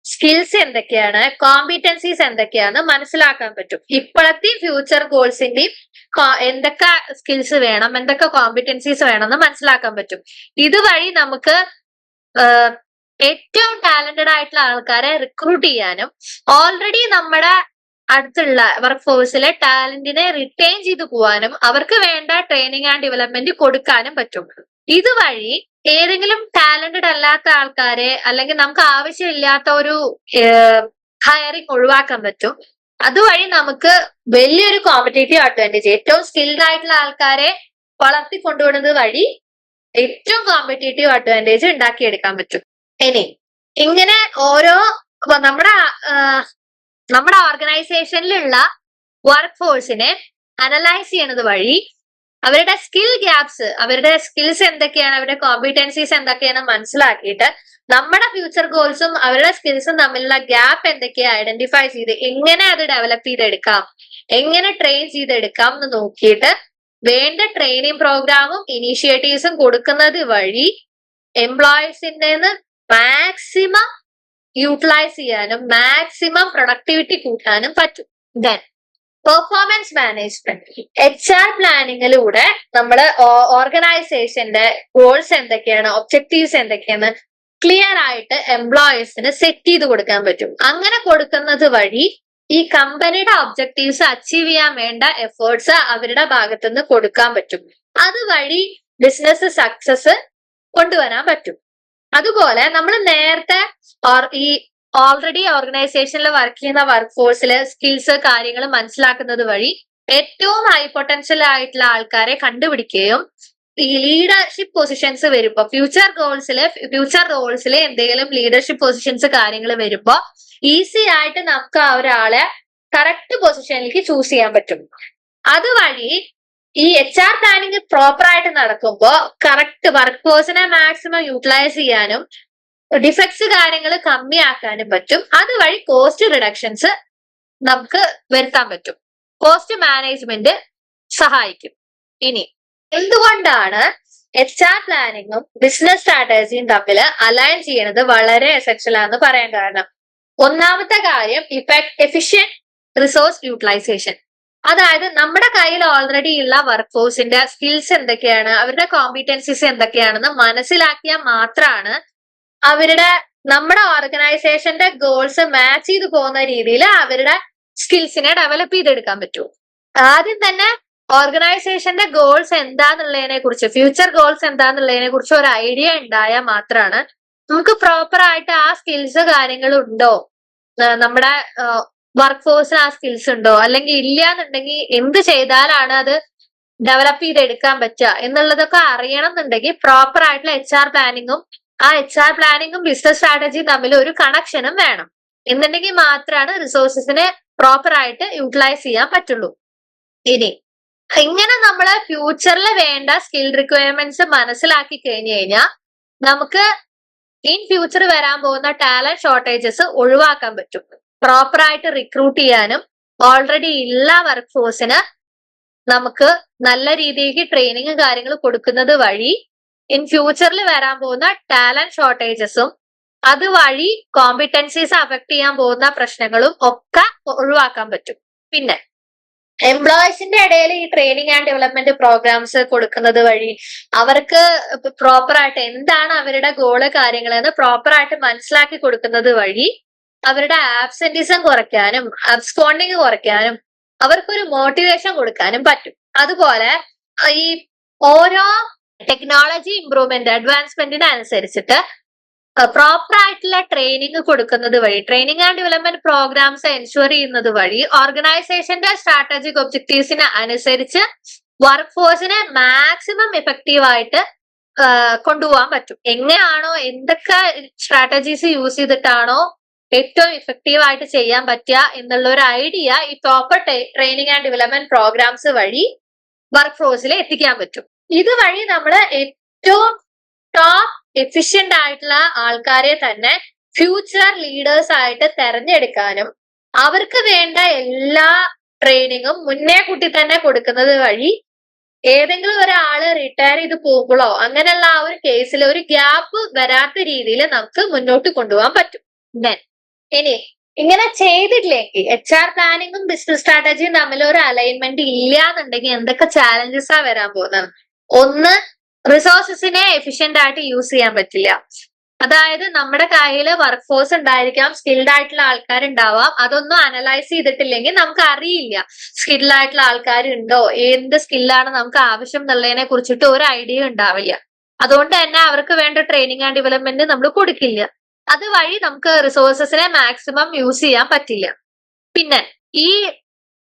സ്കിൽസ് എന്തൊക്കെയാണ്, കോമ്പിറ്റൻസീസ് എന്തൊക്കെയാന്ന് മനസ്സിലാക്കാൻ പറ്റും. ഇപ്പോഴത്തെ ഫ്യൂച്ചർ ഗോൾസിന്റെയും എന്തൊക്കെ സ്കിൽസ് വേണം, എന്തൊക്കെ കോമ്പിറ്റൻസീസ് വേണമെന്ന് മനസ്സിലാക്കാൻ പറ്റും. ഇതുവഴി നമുക്ക് ഏറ്റവും ടാലന്റഡ് ആയിട്ടുള്ള ആൾക്കാരെ റിക്രൂട്ട് ചെയ്യാനും ഓൾറെഡി നമ്മുടെ അടുത്തുള്ള വർക്ക് ഫോഴ്സിലെ ടാലന്റിനെ റിട്ടൈൻ ചെയ്തു പോവാനും അവർക്ക് വേണ്ട ട്രെയിനിങ് ആൻഡ് ഡെവലപ്മെന്റ് കൊടുക്കാനും പറ്റും. ഇതുവഴി ഏതെങ്കിലും ടാലന്റഡ് അല്ലാത്ത ആൾക്കാരെ അല്ലെങ്കിൽ നമുക്ക് ആവശ്യമില്ലാത്ത ഒരു ഹയറിംഗ് ഒഴിവാക്കാൻ പറ്റും. അതുവഴി നമുക്ക് വലിയൊരു കോമ്പറ്റേറ്റീവ് അഡ്വാൻറ്റേജ്, ഏറ്റവും സ്കിൽഡ് ആയിട്ടുള്ള ആൾക്കാരെ വളർത്തി കൊണ്ടുപോകുന്നത് വഴി ഏറ്റവും കോമ്പറ്റേറ്റീവ് അഡ്വാൻറ്റേജ് ഉണ്ടാക്കിയെടുക്കാൻ പറ്റും. ഇനി ഇങ്ങനെ ഓരോ നമ്മുടെ ഓർഗനൈസേഷനിലുള്ള വർക്ക് ഫോഴ്സിനെ അനലൈസ് ചെയ്യണത് വഴി അവരുടെ സ്കിൽ ഗ്യാപ്സ്, അവരുടെ സ്കിൽസ് എന്തൊക്കെയാണ്, അവരുടെ കോമ്പിറ്റൻസീസ് എന്തൊക്കെയാണ് മനസ്സിലാക്കിയിട്ട് നമ്മുടെ ഫ്യൂച്ചർ ഗോൾസും അവരുടെ സ്കിൽസും തമ്മിലുള്ള ഗ്യാപ്പ് എന്തൊക്കെയാ ഐഡന്റിഫൈ ചെയ്ത് എങ്ങനെ അത് ഡെവലപ്പ് ചെയ്തെടുക്കാം, എങ്ങനെ ട്രെയിൻ ചെയ്തെടുക്കാം എന്ന് നോക്കിയിട്ട് വേണ്ട ട്രെയിനിങ് പ്രോഗ്രാമും ഇനീഷ്യേറ്റീവ്സും കൊടുക്കുന്നത് വഴി എംപ്ലോയീസിന്റെ മാക്സിമം യൂട്ടിലൈസ് ചെയ്യാനും മാക്സിമം പ്രൊഡക്ടിവിറ്റി കൂട്ടാനും പറ്റും. ദെൻ പെർഫോമൻസ് മാനേജ്മെന്റ്, HR പ്ലാനിങ്ങിലൂടെ നമ്മൾ ഓർഗനൈസേഷന്റെ ഗോൾസ് എന്തൊക്കെയാണ്, ഒബ്ജക്റ്റീവ്സ് എന്തൊക്കെയാണ് ക്ലിയർ ആയിട്ട് എംപ്ലോയീസിന് സെറ്റ് ചെയ്ത് കൊടുക്കാൻ പറ്റും. അങ്ങനെ കൊടുക്കുന്നത് വഴി ഈ കമ്പനിയുടെ ഒബ്ജക്റ്റീവ്സ് അച്ചീവ് ചെയ്യാൻ വേണ്ട എഫേർട്സ് അവരുടെ ഭാഗത്തുനിന്ന് കൊടുക്കാൻ പറ്റും. അതുവഴി ബിസിനസ് സക്സസ് കൊണ്ടുവരാൻ പറ്റും. അതുപോലെ നമ്മൾ നേരത്തെ ഈ ഓൾറെഡി ഓർഗനൈസേഷനിൽ വർക്ക് ചെയ്യുന്ന വർക്ക് ഫോഴ്സിലെ സ്കിൽസ് കാര്യങ്ങൾ മനസ്സിലാക്കുന്നത് വഴി ഏറ്റവും ഹൈ പൊട്ടൻഷ്യൽ ആയിട്ടുള്ള ആൾക്കാരെ കണ്ടുപിടിക്കുകയും ഈ ലീഡർഷിപ്പ് പൊസിഷൻസ് വരുമ്പോ ഫ്യൂച്ചർ റോൾസിലെ എന്തെങ്കിലും ലീഡർഷിപ്പ് പൊസിഷൻസ് കാര്യങ്ങൾ വരുമ്പോ ഈസി ആയിട്ട് നമുക്ക് ആ ഒരാളെ കറക്റ്റ് പൊസിഷനിലേക്ക് ചൂസ് ചെയ്യാൻ പറ്റും. അതുവഴി ഈ HR പ്ലാനിങ് പ്രോപ്പർ ആയിട്ട് നടക്കുമ്പോ കറക്റ്റ് വർക്ക് ഫോഴ്സിനെ മാക്സിമം യൂട്ടിലൈസ് ചെയ്യാനും ഡിഫക്ട്സ് കാര്യങ്ങൾ കമ്മിയാക്കാനും പറ്റും. അതുവഴി കോസ്റ്റ് റിഡക്ഷൻസ് നമുക്ക് വരുത്താൻ പറ്റും. കോസ്റ്റ് മാനേജ്മെന്റ് സഹായിക്കും. ഇനി എന്തുകൊണ്ടാണ് HR പ്ലാനിങ്ങും ബിസിനസ് സ്ട്രാറ്റജിയും തമ്മിൽ അലൈൻ ചെയ്യണത് വളരെ എസെൻഷ്യൽ ആണെന്ന് പറയാൻ കാരണം, ഒന്നാമത്തെ കാര്യം എഫിഷ്യന്റ് റിസോഴ്സ് യൂട്ടിലൈസേഷൻ. അതായത് നമ്മുടെ കയ്യിൽ ഓൾറെഡി ഉള്ള വർക്ക് ഫോഴ്സിന്റെ സ്കിൽസ് എന്തൊക്കെയാണ്, അവരുടെ കോമ്പിറ്റൻസീസ് എന്തൊക്കെയാണെന്ന് മനസ്സിലാക്കിയാൽ മാത്രമാണ് നമ്മുടെ ഓർഗനൈസേഷന്റെ ഗോൾസ് മാച്ച് ചെയ്ത് പോകുന്ന രീതിയിൽ അവരുടെ സ്കിൽസിനെ ഡെവലപ്പ് ചെയ്തെടുക്കാൻ പറ്റൂ. ആദ്യം തന്നെ ഓർഗനൈസേഷന്റെ ഗോൾസ് എന്താന്നുള്ളതിനെ കുറിച്ച്, ഫ്യൂച്ചർ ഗോൾസ് എന്താന്നുള്ളതിനെ കുറിച്ച് ഒരു ഐഡിയ ഉണ്ടായാൽ മാത്രമാണ് നമുക്ക് പ്രോപ്പർ ആയിട്ട് ആ സ്കിൽസ് കാര്യങ്ങളുണ്ടോ, നമ്മുടെ വർക്ക് ഫോഴ്സിന് ആ സ്കിൽസ് ഉണ്ടോ, അല്ലെങ്കിൽ ഇല്ല എന്നുണ്ടെങ്കിൽ എന്ത് ചെയ്താലാണ് അത് ഡെവലപ്പ് ചെയ്തെടുക്കാൻ പറ്റുക എന്നുള്ളതൊക്കെ അറിയണം എന്നുണ്ടെങ്കിൽ പ്രോപ്പർ ആയിട്ടുള്ള HR പ്ലാനിങ്ങും ആ HR പ്ലാനിങ്ങും ബിസിനസ് സ്ട്രാറ്റജിയും തമ്മിൽ ഒരു കണക്ഷനും വേണം. എന്നുണ്ടെങ്കിൽ മാത്രമാണ് റിസോഴ്സസിനെ പ്രോപ്പർ ആയിട്ട് യൂട്ടിലൈസ് ചെയ്യാൻ പറ്റുള്ളൂ. ഇനി ഇങ്ങനെ നമ്മള് ഫ്യൂച്ചറിൽ വേണ്ട സ്കിൽ റിക്വയർമെന്റ്സ് മനസ്സിലാക്കി കഴിഞ്ഞു കഴിഞ്ഞാൽ നമുക്ക് ഇൻ ഫ്യൂച്ചർ വരാൻ പോകുന്ന ടാലന്റ് ഷോർട്ടേജസ് ഒഴിവാക്കാൻ പറ്റും. പ്രോപ്പർ ആയിട്ട് റിക്രൂട്ട് ചെയ്യാനും ഓൾറെഡി ഉള്ള വർക്ക് ഫോഴ്സിന് നമുക്ക് നല്ല രീതിക്ക് ട്രെയിനിങ് കാര്യങ്ങൾ കൊടുക്കുന്നത് വഴി ഇൻ ഫ്യൂച്ചറിൽ വരാൻ പോകുന്ന ടാലന്റ് ഷോർട്ടേജസും അതുവഴി കോമ്പിറ്റൻസീസ് അഫക്ട് ചെയ്യാൻ പോകുന്ന പ്രശ്നങ്ങളും ഒക്കെ ഒഴിവാക്കാൻ പറ്റും. പിന്നെ എംപ്ലോയീസിന്റെ ഇടയിൽ ഈ ട്രെയിനിങ് ആൻഡ് ഡെവലപ്മെന്റ് പ്രോഗ്രാംസ് കൊടുക്കുന്നത് വഴി അവർക്ക് പ്രോപ്പർ ആയിട്ട് എന്താണ് അവരുടെ ഗോള് കാര്യങ്ങളെന്ന് പ്രോപ്പർ ആയിട്ട് മനസ്സിലാക്കി കൊടുക്കുന്നത് വഴി അവരുടെ ആബ്സെന്റിസം കുറയ്ക്കാനും അബ്സ്പോണ്ടിങ് കുറയ്ക്കാനും അവർക്കൊരു മോട്ടിവേഷൻ കൊടുക്കാനും പറ്റും. അതുപോലെ ഈ ഓരോ ടെക്നോളജി ഇംപ്രൂവ്മെന്റ് അഡ്വാൻസ്മെന്റിന് അനുസരിച്ചിട്ട് പ്രോപ്പർ ആയിട്ടുള്ള ട്രെയിനിങ് കൊടുക്കുന്നത് വഴി, training and development programmes ensure ചെയ്യുന്നത് വഴി ഓർഗനൈസേഷന്റെ സ്ട്രാറ്റജിക് ഒബ്ജക്റ്റീവ്സിന് അനുസരിച്ച് വർക്ക് ഫോഴ്സിനെ മാക്സിമം എഫക്റ്റീവ് ആയിട്ട് കൊണ്ടുപോകാൻ പറ്റും. എങ്ങനെയാണോ എന്തൊക്കെ സ്ട്രാറ്റജീസ് യൂസ് ചെയ്തിട്ടാണോ ഏറ്റവും ഇഫക്റ്റീവ് ആയിട്ട് ചെയ്യാൻ പറ്റുക എന്നുള്ള ഒരു ഐഡിയ ഈ proper training and development programmes വഴി വർക്ക് ഫോഴ്സിൽ എത്തിക്കാൻ പറ്റും. ഇതുവഴി നമ്മൾ ഏറ്റവും ടോപ്പ് എഫിഷ്യന്റ് ആയിട്ടുള്ള ആൾക്കാരെ തന്നെ ഫ്യൂച്ചർ ലീഡേഴ്സ് ആയിട്ട് തെരഞ്ഞെടുക്കാനും അവർക്ക് വേണ്ട എല്ലാ ട്രെയിനിങ്ങും മുന്നേ കൂട്ടി തന്നെ കൊടുക്കുന്നത് വഴി ഏതെങ്കിലും ഒരാള് റിട്ടയർ ചെയ്ത് പോകുമ്പോഴോ അങ്ങനെയുള്ള ആ ഒരു കേസിൽ ഒരു ഗ്യാപ്പ് വരാത്ത രീതിയിൽ നമുക്ക് മുന്നോട്ട് കൊണ്ടുപോകാൻ പറ്റും. ഇനി ഇങ്ങനെ ചെയ്തിട്ടില്ലെങ്കിൽ HR പ്ലാനിങ്ങും ബിസിനസ് സ്ട്രാറ്റജിയും തമ്മിൽ ഒരു അലൈൻമെന്റ് ഇല്ല എന്നുണ്ടെങ്കിൽ എന്തൊക്കെ ചാലഞ്ചസാ വരാൻ പോകുന്നത്? ഒന്ന്, റിസോഴ്സസിനെ എഫിഷ്യന്റ് ആയിട്ട് യൂസ് ചെയ്യാൻ പറ്റില്ല. അതായത് നമ്മുടെ കയ്യിൽ വർക്ക് ഫോഴ്സ് ഉണ്ടായിരിക്കാം, സ്കിൽഡ് ആയിട്ടുള്ള ആൾക്കാരുണ്ടാവാം, അതൊന്നും അനലൈസ് ചെയ്തിട്ടില്ലെങ്കിൽ നമുക്ക് അറിയില്ല സ്കിൽഡ് ആയിട്ടുള്ള ആൾക്കാരുണ്ടോ, എന്ത് സ്കില്ലാണ് നമുക്ക് ആവശ്യം എന്നുള്ളതിനെ കുറിച്ചിട്ട് ഒരു ഐഡിയ ഉണ്ടാവില്ല. അതുകൊണ്ട് തന്നെ അവർക്ക് വേണ്ട ട്രെയിനിങ് ആൻഡ് ഡെവലപ്മെന്റ് നമ്മൾ കൊടുക്കില്ല. അതുവഴി നമുക്ക് റിസോഴ്സസിനെ മാക്സിമം യൂസ് ചെയ്യാൻ പറ്റില്ല. പിന്നെ ഈ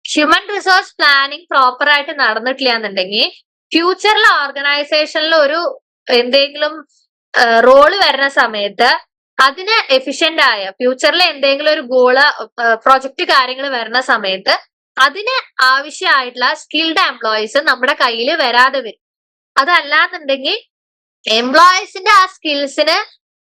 ഹ്യൂമൻ റിസോഴ്സ് പ്ലാനിങ് പ്രോപ്പർ ആയിട്ട് നടന്നിട്ടില്ല എന്നുണ്ടെങ്കിൽ ഫ്യൂച്ചറിൽ ഓർഗനൈസേഷനിൽ ഒരു എന്തെങ്കിലും റോള് വരുന്ന സമയത്ത് അതിന് എഫിഷ്യന്റ് ആയ ഫ്യൂച്ചറിൽ എന്തെങ്കിലും ഒരു ഗോള് പ്രൊജക്ട് കാര്യങ്ങൾ വരുന്ന സമയത്ത് അതിന് ആവശ്യമായിട്ടുള്ള സ്കിൽഡ് എംപ്ലോയീസ് നമ്മുടെ കയ്യിൽ വരാതെ വരും. അതല്ലാന്നുണ്ടെങ്കിൽ എംപ്ലോയീസിന്റെ ആ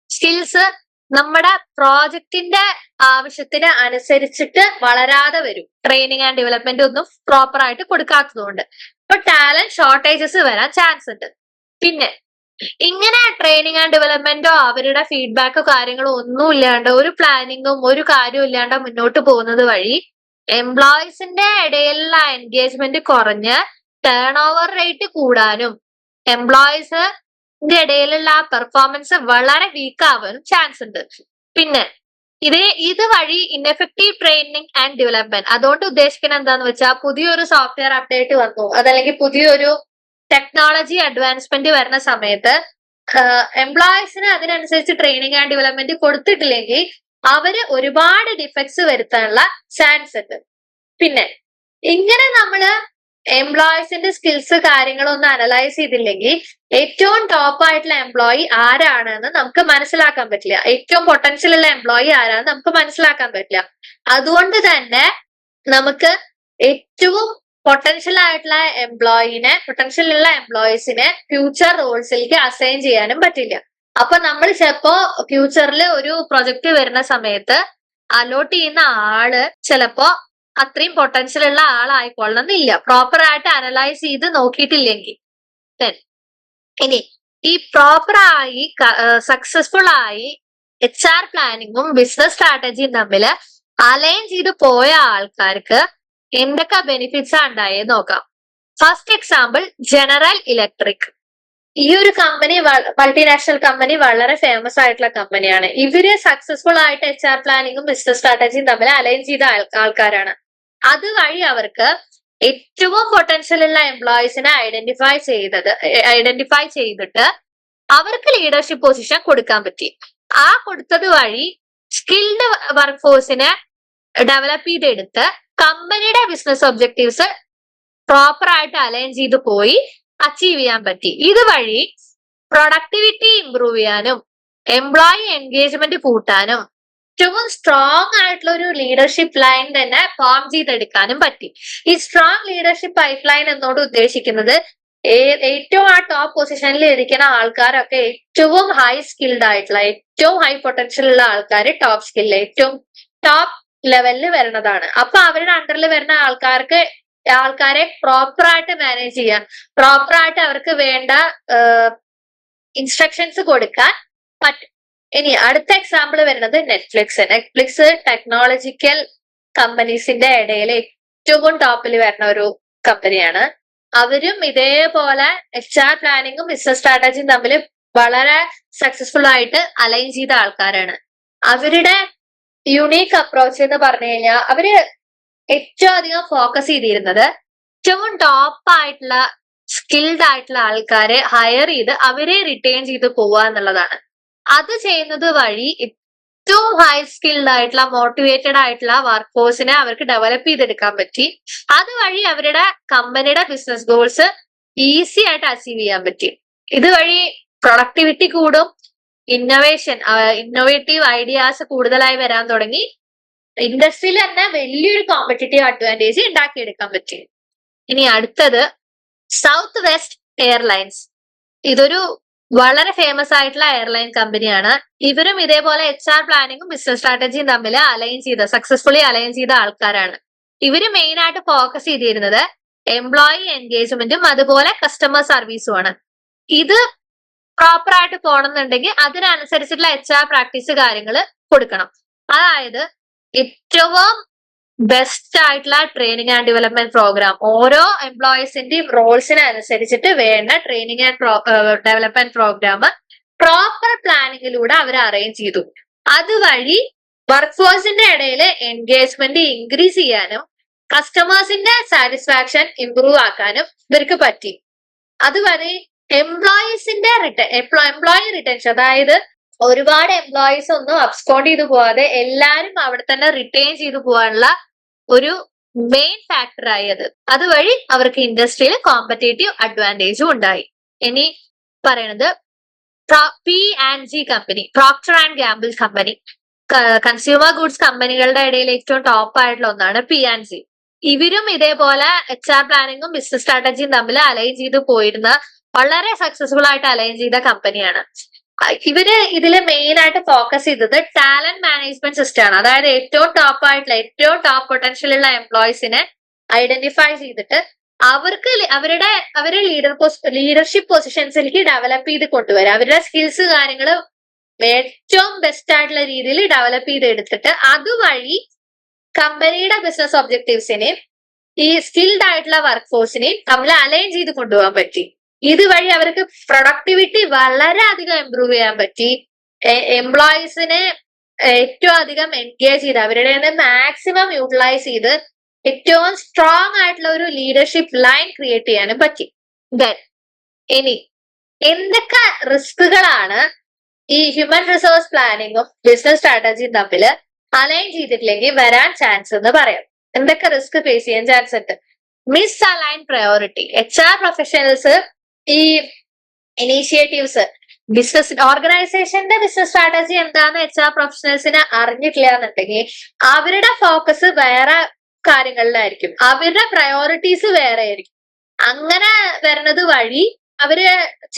സ്കിൽസ് നമ്മുടെ പ്രോജക്റ്റിന്റെ ആവശ്യത്തിന് അനുസരിച്ചിട്ട് വളരാതെ വരും. ട്രെയിനിങ് ആൻഡ് ഡെവലപ്മെന്റ് ഒന്നും പ്രോപ്പർ ആയിട്ട് കൊടുക്കാത്തതുകൊണ്ട് ഇപ്പൊ ടാലന്റ് ഷോർട്ടേജസ് വരാൻ ചാൻസ് ഉണ്ട്. പിന്നെ ഇങ്ങനെ ട്രെയിനിങ് ആൻഡ് ഡെവലപ്മെന്റോ അവരുടെ ഫീഡ്ബാക്കോ കാര്യങ്ങളോ ഒന്നും ഇല്ലാണ്ട് ഒരു പ്ലാനിങ്ങും ഒരു കാര്യവും ഇല്ലാണ്ട് മുന്നോട്ട് പോകുന്നത് വഴി എംപ്ലോയീസിന്റെ ഇടയിലുള്ള എൻഗേജ്മെന്റ് കുറഞ്ഞ് ടേൺ ഓവർ റേറ്റ് കൂടാനും എംപ്ലോയീസിന്റെ ഇടയിലുള്ള പെർഫോമൻസ് വളരെ വീക്ക് ആവാനും ചാൻസ് ഉണ്ട്. പിന്നെ ഇത് വഴി ഇൻഎഫക്റ്റീവ് ട്രെയിനിങ് ആൻഡ് ഡെവലപ്മെന്റ്, അതുകൊണ്ട് ഉദ്ദേശിക്കുന്നത് എന്താന്ന് വെച്ചാൽ പുതിയൊരു സോഫ്റ്റ്വെയർ അപ്ഡേറ്റ് വന്നു, അതല്ലെങ്കിൽ പുതിയൊരു ടെക്നോളജി അഡ്വാൻസ്മെന്റ് വരുന്ന സമയത്ത് എംപ്ലോയീസിന് അതിനനുസരിച്ച് ട്രെയിനിങ് ആൻഡ് ഡെവലപ്മെന്റ് കൊടുത്തിട്ടില്ലെങ്കിൽ അവര് ഒരുപാട് ഡിഫക്ട്സ് വരുത്താനുള്ള ചാൻസ് ഉണ്ട്. പിന്നെ ഇങ്ങനെ നമ്മള് എംപ്ലോയീസിന്റെ സ്കിൽസ് കാര്യങ്ങളൊന്നും അനലൈസ് ചെയ്തില്ലെങ്കിൽ ഏറ്റവും ടോപ്പ് ആയിട്ടുള്ള എംപ്ലോയി ആരാണെന്ന് നമുക്ക് മനസ്സിലാക്കാൻ പറ്റില്ല. ഏറ്റവും പൊട്ടൻഷ്യൽ ഉള്ള എംപ്ലോയി ആരാണെന്ന് നമുക്ക് മനസ്സിലാക്കാൻ പറ്റില്ല. അതുകൊണ്ട് തന്നെ നമുക്ക് ഏറ്റവും പൊട്ടൻഷ്യൽ ആയിട്ടുള്ള പൊട്ടൻഷ്യൽ ഉള്ള എംപ്ലോയീസിനെ ഫ്യൂച്ചർ റോൾസിലേക്ക് അസൈൻ ചെയ്യാനും പറ്റില്ല. അപ്പൊ നമ്മൾ ചിലപ്പോ ഫ്യൂച്ചറിൽ ഒരു പ്രൊജക്ട് വരുന്ന സമയത്ത് അലോട്ട് ചെയ്യുന്ന ആള് ചിലപ്പോ അത്രയും പൊട്ടൻഷ്യൽ ഉള്ള ആളായിക്കൊള്ളണമെന്നില്ല, പ്രോപ്പർ ആയിട്ട് അനലൈസ് ചെയ്ത് നോക്കിയിട്ടില്ലെങ്കിൽ. ഇനി ഈ പ്രോപ്പറായി സക്സസ്ഫുൾ ആയി HR പ്ലാനിങ്ങും ബിസിനസ് സ്ട്രാറ്റജിയും തമ്മിൽ അലൈൻ ചെയ്ത് പോയ ആൾക്കാർക്ക് എന്തൊക്കെ ബെനിഫിറ്റ്സ് ഉണ്ടായെന്ന് നോക്കാം. First example general electric. ഈ ഒരു കമ്പനി മൾട്ടിനാഷണൽ കമ്പനി വളരെ ഫേമസ് ആയിട്ടുള്ള കമ്പനിയാണ്. ഇവര് സക്സസ്ഫുൾ ആയിട്ട് HR പ്ലാനിങ്ങും ബിസിനസ് സ്ട്രാറ്റജിയും തമ്മിൽ അലൈൻ ചെയ്ത ആൾക്കാരാണ്. അതുവഴി അവർക്ക് ഏറ്റവും പൊട്ടൻഷ്യൽ ഉള്ള എംപ്ലോയീസിനെ ഐഡന്റിഫൈ ചെയ്തിട്ട് അവർക്ക് ലീഡർഷിപ്പ് പൊസിഷൻ കൊടുക്കാൻ പറ്റി. ആ കൊടുത്തത് വഴി സ്കിൽഡ് വർക്ക് ഫോഴ്സിനെ ഡെവലപ്പ് ചെയ്തെടുത്ത് കമ്പനിയുടെ ബിസിനസ് ഒബ്ജക്റ്റീവ്സ് പ്രോപ്പർ ആയിട്ട് അലൈൻ ചെയ്ത് പോയി അച്ചീവ് ചെയ്യാൻ പറ്റി. ഇതുവഴി പ്രൊഡക്ടിവിറ്റി ഇംപ്രൂവ് ചെയ്യാനും എംപ്ലോയി എൻഗേജ്മെന്റ് കൂട്ടാനും ഏറ്റവും സ്ട്രോങ് ആയിട്ടുള്ള ഒരു ലീഡർഷിപ്പ് ലൈൻ തന്നെ ഫോം ചെയ്തെടുക്കാനും പറ്റി. ഈ സ്ട്രോങ് ലീഡർഷിപ്പ് പൈപ്പ് ലൈൻ എന്നോട് ഉദ്ദേശിക്കുന്നത് ഏറ്റവും ആ ടോപ്പ് പൊസിഷനിൽ ഇരിക്കുന്ന ആൾക്കാരൊക്കെ ഏറ്റവും ഹൈ സ്കിൽഡ് ആയിട്ടുള്ള ഏറ്റവും ഹൈ പൊട്ടൻഷ്യൽ ഉള്ള ആൾക്കാർ ഏറ്റവും ടോപ്പ് ലെവലിൽ വരുന്നതാണ്. അപ്പൊ അവരുടെ അണ്ടറിൽ വരുന്ന ആൾക്കാരെ പ്രോപ്പർ ആയിട്ട് മാനേജ് ചെയ്യാൻ, പ്രോപ്പർ ആയിട്ട് അവർക്ക് വേണ്ട ഇൻസ്ട്രക്ഷൻസ് കൊടുക്കാൻ പറ്റും. ഇനി അടുത്ത എക്സാമ്പിൾ വരുന്നത് നെറ്റ്ഫ്ലിക്സ് ടെക്നോളജിക്കൽ കമ്പനീസിന്റെ ഇടയിൽ ഏറ്റവും ടോപ്പിൽ വരുന്ന ഒരു കമ്പനിയാണ്. അവരും ഇതേപോലെ HR പ്ലാനിങ്ങും ബിസിനസ് സ്ട്രാറ്റജിയും തമ്മിൽ വളരെ സക്സസ്ഫുൾ ആയിട്ട് അലൈൻ ചെയ്ത ആൾക്കാരാണ്. അവരുടെ യുണീക്ക് അപ്രോച്ച് എന്ന് പറഞ്ഞു കഴിഞ്ഞാൽ അവര് ഏറ്റവും അധികം ഫോക്കസ് ചെയ്തിരുന്നത് ഏറ്റവും ടോപ്പ് ആയിട്ടുള്ള സ്കിൽഡ് ആയിട്ടുള്ള ആൾക്കാരെ ഹയർ ചെയ്ത് അവരെ റിട്ടേൺ ചെയ്ത് പോവുക എന്നുള്ളതാണ്. അത് ചെയ്യുന്നത് വഴി ഏറ്റവും ഹൈ സ്കിൽഡ് ആയിട്ടുള്ള മോട്ടിവേറ്റഡ് ആയിട്ടുള്ള വർക്ക് ഫോഴ്സിനെ അവർക്ക് ഡെവലപ്പ് ചെയ്തെടുക്കാൻ പറ്റി. അതുവഴി അവരുടെ കമ്പനിയുടെ ബിസിനസ് ഗോൾസ് ഈസി ആയിട്ട് അച്ചീവ് ചെയ്യാൻ പറ്റി. ഇതുവഴി പ്രൊഡക്ടിവിറ്റി കൂടും, ഇന്നോവേറ്റീവ് ഐഡിയാസ് കൂടുതലായി വരാൻ തുടങ്ങി. ഇൻഡസ്ട്രിയിൽ തന്നെ വലിയൊരു കോമ്പറ്റീറ്റീവ് അഡ്വാൻറ്റേജ് ഉണ്ടാക്കിയെടുക്കാൻ പറ്റി. ഇനി അടുത്തത് സൗത്ത് വെസ്റ്റ് എയർലൈൻസ്. ഇതൊരു വളരെ ഫേമസ് ആയിട്ടുള്ള എയർലൈൻ കമ്പനിയാണ്. ഇവരും ഇതേപോലെ HR പ്ലാനിങ്ങും ബിസിനസ് സ്ട്രാറ്റജിയും തമ്മിൽ സക്സസ്ഫുള്ളി അലൈൻ ചെയ്ത ആൾക്കാരാണ്. ഇവര് മെയിൻ ആയിട്ട് ഫോക്കസ് ചെയ്തിരുന്നത് എംപ്ലോയി എൻഗേജ്മെന്റും അതുപോലെ കസ്റ്റമർ സർവീസുമാണ്. ഇത് പ്രോപ്പർ ആയിട്ട് പോകണമെന്നുണ്ടെങ്കിൽ അതിനനുസരിച്ചിട്ടുള്ള HR പ്രാക്ടീസ് കാര്യങ്ങൾ കൊടുക്കണം. അതായത് ഏറ്റവും ബെസ്റ്റ് ആയിട്ടുള്ള ട്രെയിനിങ് ആൻഡ് ഡെവലപ്മെന്റ് പ്രോഗ്രാം ഓരോ എംപ്ലോയീസിന്റെയും റോൾസിന് അനുസരിച്ചിട്ട് വേണ്ട training and development program proper പ്ലാനിങ്ങിലൂടെ അവർ അറേഞ്ച് ചെയ്തു. അതുവഴി വർക്ക് ഫോഴ്സിന്റെ ഇടയിൽ എൻഗേജ്മെന്റ് ഇൻക്രീസ് ചെയ്യാനും കസ്റ്റമേഴ്സിന്റെ സാറ്റിസ്ഫാക്ഷൻ ഇംപ്രൂവ് ആക്കാനും ഇവർക്ക് പറ്റി. അതുവരെ എംപ്ലോയി റിട്ടൻഷൻ, അതായത് ഒരുപാട് എംപ്ലോയീസ് ഒന്നും അബ്സ്കോണ്ട് ചെയ്തു പോവാതെ എല്ലാരും അവിടെ തന്നെ റിട്ടേൺ ചെയ്തു പോകാനുള്ള ഒരു മെയിൻ ഫാക്ടർ ആയത്. അതുവഴി അവർക്ക് ഇൻഡസ്ട്രിയിൽ കോമ്പറ്റേറ്റീവ് അഡ്വാൻറ്റേജും ഉണ്ടായി. ഇനി പറയണത് P&G company, Procter and Gamble company. Consumer goods കമ്പനികളുടെ ഇടയിൽ ഏറ്റവും ടോപ്പ് ആയിട്ടുള്ള ഒന്നാണ് P&G. ഇവരും ഇതേപോലെ HR പ്ലാനിങ്ങും ബിസിനസ് സ്ട്രാറ്റജിയും തമ്മിൽ അലൈൻ ചെയ്ത് പോയിരുന്ന വളരെ സക്സസ്ഫുൾ ആയിട്ട് അലൈൻ ചെയ്ത കമ്പനിയാണ്. ഇവര് ഇതില് മെയിൻ ആയിട്ട് ഫോക്കസ് ചെയ്തത് ടാലന്റ് മാനേജ്മെന്റ് സിസ്റ്റം ആണ്. അതായത് ഏറ്റവും ടോപ്പ് ആയിട്ടുള്ള ഏറ്റവും ടോപ്പ് പൊട്ടൻഷ്യൽ ഉള്ള എംപ്ലോയീസിനെ ഐഡന്റിഫൈ ചെയ്തിട്ട് അവർക്ക് അവരെ ലീഡർഷിപ്പ് പൊസിഷൻസിലേക്ക് ഡെവലപ്പ് ചെയ്ത് കൊണ്ടുവരാം. അവരുടെ സ്കിൽസ് കാര്യങ്ങൾ ഏറ്റവും ബെസ്റ്റ് ആയിട്ടുള്ള രീതിയിൽ ഡെവലപ്പ് ചെയ്ത് എടുത്തിട്ട് അതുവഴി കമ്പനിയുടെ ബിസിനസ് ഒബ്ജക്റ്റീവ്സിനെ ഈ സ്കിൽഡ് ആയിട്ടുള്ള വർക്ക് ഫോഴ്സിനെ തമ്മിൽ അലൈൻ ചെയ്ത് കൊണ്ടുപോകാൻ പറ്റി. ഇതുവഴി അവർക്ക് പ്രൊഡക്ടിവിറ്റി വളരെയധികം ഇമ്പ്രൂവ് ചെയ്യാൻ പറ്റി. എംപ്ലോയീസിനെ ഏറ്റവും അധികം എൻഗേജ് ചെയ്ത് അവരുടെ മാക്സിമം യൂട്ടിലൈസ് ചെയ്ത് ഏറ്റവും സ്ട്രോങ് ആയിട്ടുള്ള ഒരു ലീഡർഷിപ്പ് ലൈൻ ക്രിയേറ്റ് ചെയ്യാനും പറ്റി. ഇനി എന്തൊക്കെ റിസ്കുകളാണ് ഈ ഹ്യൂമൻ റിസോഴ്സ് പ്ലാനിങ്ങും ബിസിനസ് സ്ട്രാറ്റജിയും തമ്മിൽ അലൈൻ ചെയ്തിട്ടില്ലെങ്കിൽ വരാൻ ചാൻസ് എന്ന് പറയാം. എന്തൊക്കെ റിസ്ക് ഫേസ് ചെയ്യാൻ ചാൻസ് ഉണ്ട്? Misalign priority. HR professionals ഈ ഇനീഷ്യേറ്റീവ്സ് ഓർഗനൈസേഷന്റെ ബിസിനസ് സ്ട്രാറ്റജി എന്താന്ന് HR പ്രൊഫഷണൽസിന് അറിഞ്ഞിട്ടില്ല എന്നുണ്ടെങ്കിൽ അവരുടെ ഫോക്കസ് വേറെ കാര്യങ്ങളിലായിരിക്കും, അവരുടെ പ്രയോറിറ്റീസ് വേറെ ആയിരിക്കും. അങ്ങനെ വരുന്നത് വഴി അവര്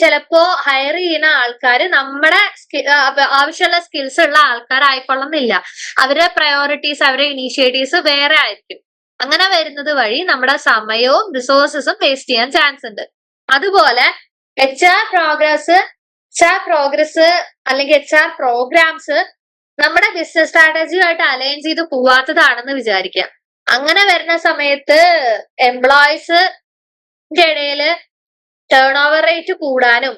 ചിലപ്പോ ഹയർ ചെയ്യുന്ന ആൾക്കാർ നമ്മുടെ ആവശ്യമുള്ള സ്കിൽസ് ഉള്ള ആൾക്കാരായിക്കൊള്ളുന്നില്ല. അവരുടെ പ്രയോറിറ്റീസ് അവരുടെ ഇനീഷ്യേറ്റീവ്സ് വേറെ ആയിരിക്കും. അങ്ങനെ വരുന്നത് വഴി നമ്മുടെ സമയവും റിസോഴ്സസും വേസ്റ്റ് ചെയ്യാൻ ചാൻസ് ഉണ്ട്. അതുപോലെ HR പ്രോഗ്രസ് അല്ലെങ്കിൽ HR പ്രോഗ്രാംസ് നമ്മുടെ ബിസിനസ് സ്ട്രാറ്റജിയുമായിട്ട് അലൈൻ ചെയ്ത് പോവാത്തതാണെന്ന് വിചാരിക്കാം. അങ്ങനെ വരുന്ന സമയത്ത് എംപ്ലോയീസിന്റെ ഇടയിൽ ടേൺ ഓവർ റേറ്റ് കൂടാനും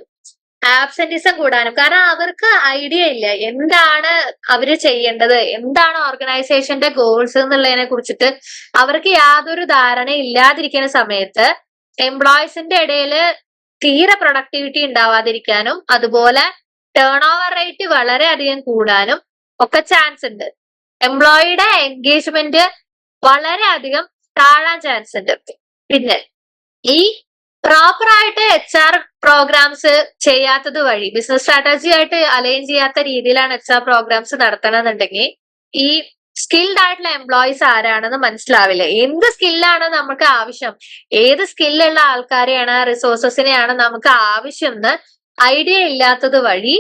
ആബ്സെന്റിസം കൂടാനും, കാരണം അവർക്ക് ഐഡിയ ഇല്ല എന്താണ് അവര് ചെയ്യേണ്ടത്, എന്താണ് ഓർഗനൈസേഷന്റെ ഗോൾസ് എന്നുള്ളതിനെ കുറിച്ചിട്ട് അവർക്ക് യാതൊരു ധാരണ ഇല്ലാതിരിക്കുന്ന സമയത്ത് എംപ്ലോയീസിന്റെ ഇടയിൽ തീരെ പ്രൊഡക്ടിവിറ്റി ഉണ്ടാവാതിരിക്കാനും അതുപോലെ ടേൺ ഓവർ റേറ്റ് വളരെയധികം കൂടാനും ഒക്കെ ചാൻസ് ഉണ്ട്. എംപ്ലോയിയുടെ എൻഗേജ്മെന്റ് വളരെയധികം താഴാൻ ചാൻസ് ഉണ്ട്. പിന്നെ ഈ പ്രോപ്പർ ആയിട്ട് HR പ്രോഗ്രാംസ് ചെയ്യാത്തത് വഴി ബിസിനസ് സ്ട്രാറ്റജി ആയിട്ട് അലൈൻ ചെയ്യാത്ത രീതിയിലാണ് HR പ്രോഗ്രാംസ് നടത്തണമെന്നുണ്ടെങ്കിൽ ഈ സ്കിൽഡ് ആയിട്ടുള്ള എംപ്ലോയീസ് ആരാണെന്ന് മനസ്സിലാവില്ല. എന്ത് സ്കില്ലാണ് നമുക്ക് ആവശ്യം, ഏത് സ്കില്ലുള്ള ആൾക്കാരെയാണ് റിസോഴ്സസിനെയാണ് നമുക്ക് ആവശ്യം എന്ന് ഐഡിയ ഇല്ലാത്തത് വഴി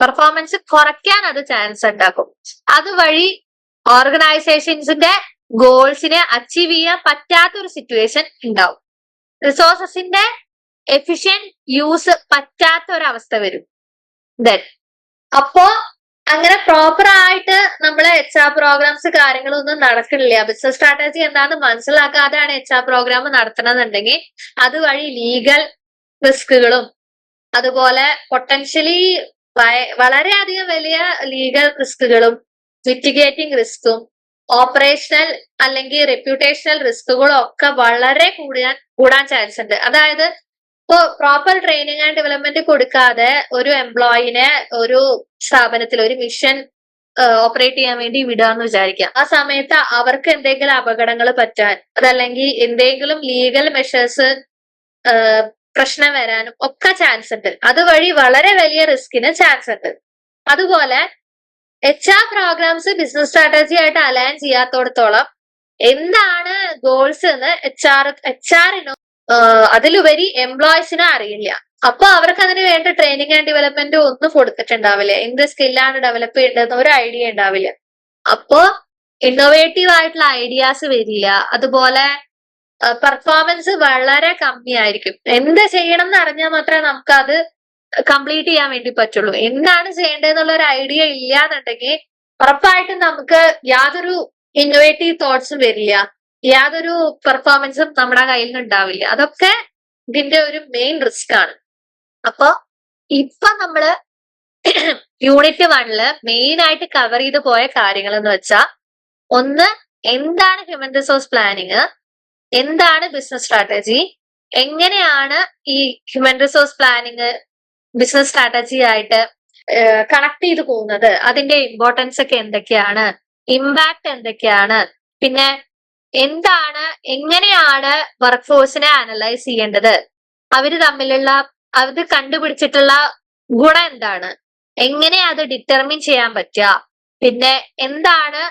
പെർഫോമൻസ് കുറയ്ക്കാൻ അത് ചാൻസ് ഉണ്ടാക്കും. അതുവഴി ഓർഗനൈസേഷൻസിന്റെ ഗോൾസിനെ അച്ചീവ് ചെയ്യാൻ പറ്റാത്ത ഒരു സിറ്റുവേഷൻ ഉണ്ടാവും. റിസോഴ്സസിന്റെ എഫിഷ്യന്റ് യൂസ് പറ്റാത്ത ഒരവസ്ഥ വരും. അപ്പോ അങ്ങനെ പ്രോപ്പർ ആയിട്ട് നമ്മള് HR പ്രോഗ്രാംസ് കാര്യങ്ങളൊന്നും നടക്കണില്ല. ബിസിനസ് സ്ട്രാറ്റജി എന്താന്ന് മനസ്സിലാക്കാതെയാണ് HR പ്രോഗ്രാം നടത്തണമെന്നുണ്ടെങ്കിൽ അതുവഴി ലീഗൽ റിസ്കുകളും അതുപോലെ പൊട്ടൻഷ്യലി വളരെയധികം വലിയ ലീഗൽ റിസ്കുകളും മിറ്റിഗേറ്റിംഗ് റിസ്കും ഓപ്പറേഷണൽ അല്ലെങ്കിൽ റെപ്യൂട്ടേഷണൽ റിസ്കുകളും ഒക്കെ വളരെ കൂടാൻ ചാൻസ് ഉണ്ട്. അതായത് ഇപ്പോ പ്രോപ്പർ ട്രെയിനിങ് ആൻഡ് ഡെവലപ്മെന്റ് കൊടുക്കാതെ ഒരു എംപ്ലോയിനെ ഒരു സ്ഥാപനത്തിൽ ഒരു മിഷൻ ഓപ്പറേറ്റ് ചെയ്യാൻ വേണ്ടി വിടാന്ന് വിചാരിക്കാം. ആ സമയത്ത് അവർക്ക് എന്തെങ്കിലും അപകടങ്ങൾ പറ്റാൻ അതല്ലെങ്കിൽ എന്തെങ്കിലും ലീഗൽ മെഷേഴ്സ് പ്രശ്നം വരാനും ഒക്കെ ചാൻസ് ഉണ്ട്. അതുവഴി വളരെ വലിയ റിസ്കിന് ചാൻസ് ഉണ്ട്. അതുപോലെ HR പ്രോഗ്രാംസ് ബിസിനസ് സ്ട്രാറ്റജി ആയിട്ട് അലൈൻ ചെയ്യാത്തോടത്തോളം എന്താണ് ഗോൾസ് എന്ന് HR-നോ അതിലുപരി എംപ്ലോയീസിനോ അറിയില്ല. അപ്പൊ അവർക്ക് അതിന് വേണ്ട ട്രെയിനിങ് ആൻഡ് ഡെവലപ്മെന്റ് ഒന്നും കൊടുത്തിട്ടുണ്ടാവില്ല. എന്ത് സ്കില്ലാണ് ഡെവലപ്പ് ചെയ്യേണ്ടതെന്ന് ഒരു ഐഡിയ ഉണ്ടാവില്ല. അപ്പോ ഇന്നോവേറ്റീവ് ആയിട്ടുള്ള ഐഡിയാസ് വരില്ല. അതുപോലെ പെർഫോമൻസ് വളരെ കമ്മിയായിരിക്കും. എന്ത് ചെയ്യണം എന്ന് അറിഞ്ഞാൽ മാത്രമേ നമുക്ക് അത് കംപ്ലീറ്റ് ചെയ്യാൻ വേണ്ടി പറ്റുള്ളൂ. എന്താണ് ചെയ്യേണ്ടതെന്നുള്ള ഒരു ഐഡിയ ഇല്ല എന്നുണ്ടെങ്കിൽ ഉറപ്പായിട്ടും നമുക്ക് യാതൊരു ഇന്നോവേറ്റീവ് തോട്ട്സും വരില്ല, യാതൊരു പെർഫോമൻസും നമ്മുടെ കയ്യിൽ നിന്ന് ഉണ്ടാവില്ല. അതൊക്കെ ഇതിന്റെ ഒരു മെയിൻ റിസ്ക് ആണ്. അപ്പൊ ഇപ്പൊ നമ്മള് യൂണിറ്റ് 1 മെയിൻ ആയിട്ട് കവർ ചെയ്ത് പോയ കാര്യങ്ങൾ എന്ന് വെച്ചാൽ, ഒന്ന് എന്താണ് ഹ്യൂമൻ റിസോഴ്സ് പ്ലാനിങ്, എന്താണ് ബിസിനസ് സ്ട്രാറ്റജി, എങ്ങനെയാണ് ഈ human resource planning business strategy ആയിട്ട് കണക്ട് ചെയ്ത് പോകുന്നത്, അതിന്റെ ഇമ്പോർട്ടൻസ് ഒക്കെ എന്തൊക്കെയാണ്, ഇമ്പാക്ട് എന്തൊക്കെയാണ്, പിന്നെ എങ്ങനെയാണ് വർക്ക് ഫോഴ്സിനെ അനലൈസ് ചെയ്യേണ്ടത്, അവര് കണ്ടുപിടിച്ചിട്ടുള്ള ഗുണം എന്താണ്, എങ്ങനെ അത് ഡിറ്റർമിൻ ചെയ്യാൻ പറ്റുക, പിന്നെ എന്താണ്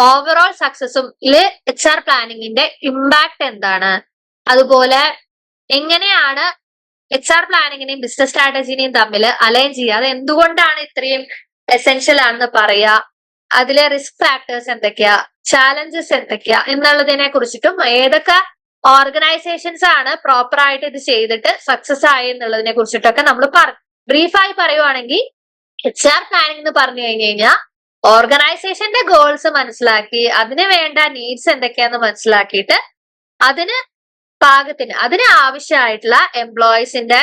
ഓവറോൾ സക്സസും HR പ്ലാനിങ്ങിന്റെ ഇമ്പാക്ട് എന്താണ്, അതുപോലെ എങ്ങനെയാണ് HR പ്ലാനിങ്ങിനെയും ബിസിനസ് സ്ട്രാറ്റജിനെയും തമ്മിൽ അലൈൻ ചെയ്യുക, അത് എന്തുകൊണ്ടാണ് ഇത്രയും എസെൻഷ്യൽ ആണെന്ന് പറയാ, അതിലെ റിസ്ക് ഫാക്ടേഴ്സ് എന്തൊക്കെയാ, ചാലഞ്ചസ് എന്തൊക്കെയാ എന്നുള്ളതിനെ കുറിച്ചിട്ടും ഏതൊക്കെ ഓർഗനൈസേഷൻസ് ആണ് പ്രോപ്പർ ആയിട്ട് ഇത് ചെയ്തിട്ട് സക്സസ് ആയി എന്നുള്ളതിനെ കുറിച്ചിട്ടൊക്കെ നമ്മൾ ബ്രീഫായി പറയുവാണെങ്കിൽ HR പ്ലാനിംഗ് എന്ന് പറഞ്ഞു കഴിഞ്ഞാൽ ഓർഗനൈസേഷന്റെ ഗോൾസ് മനസ്സിലാക്കി അതിന് വേണ്ട നീഡ്സ് എന്തൊക്കെയാന്ന് മനസ്സിലാക്കിയിട്ട് അതിന് അതിന് ആവശ്യമായിട്ടുള്ള എംപ്ലോയീസിന്റെ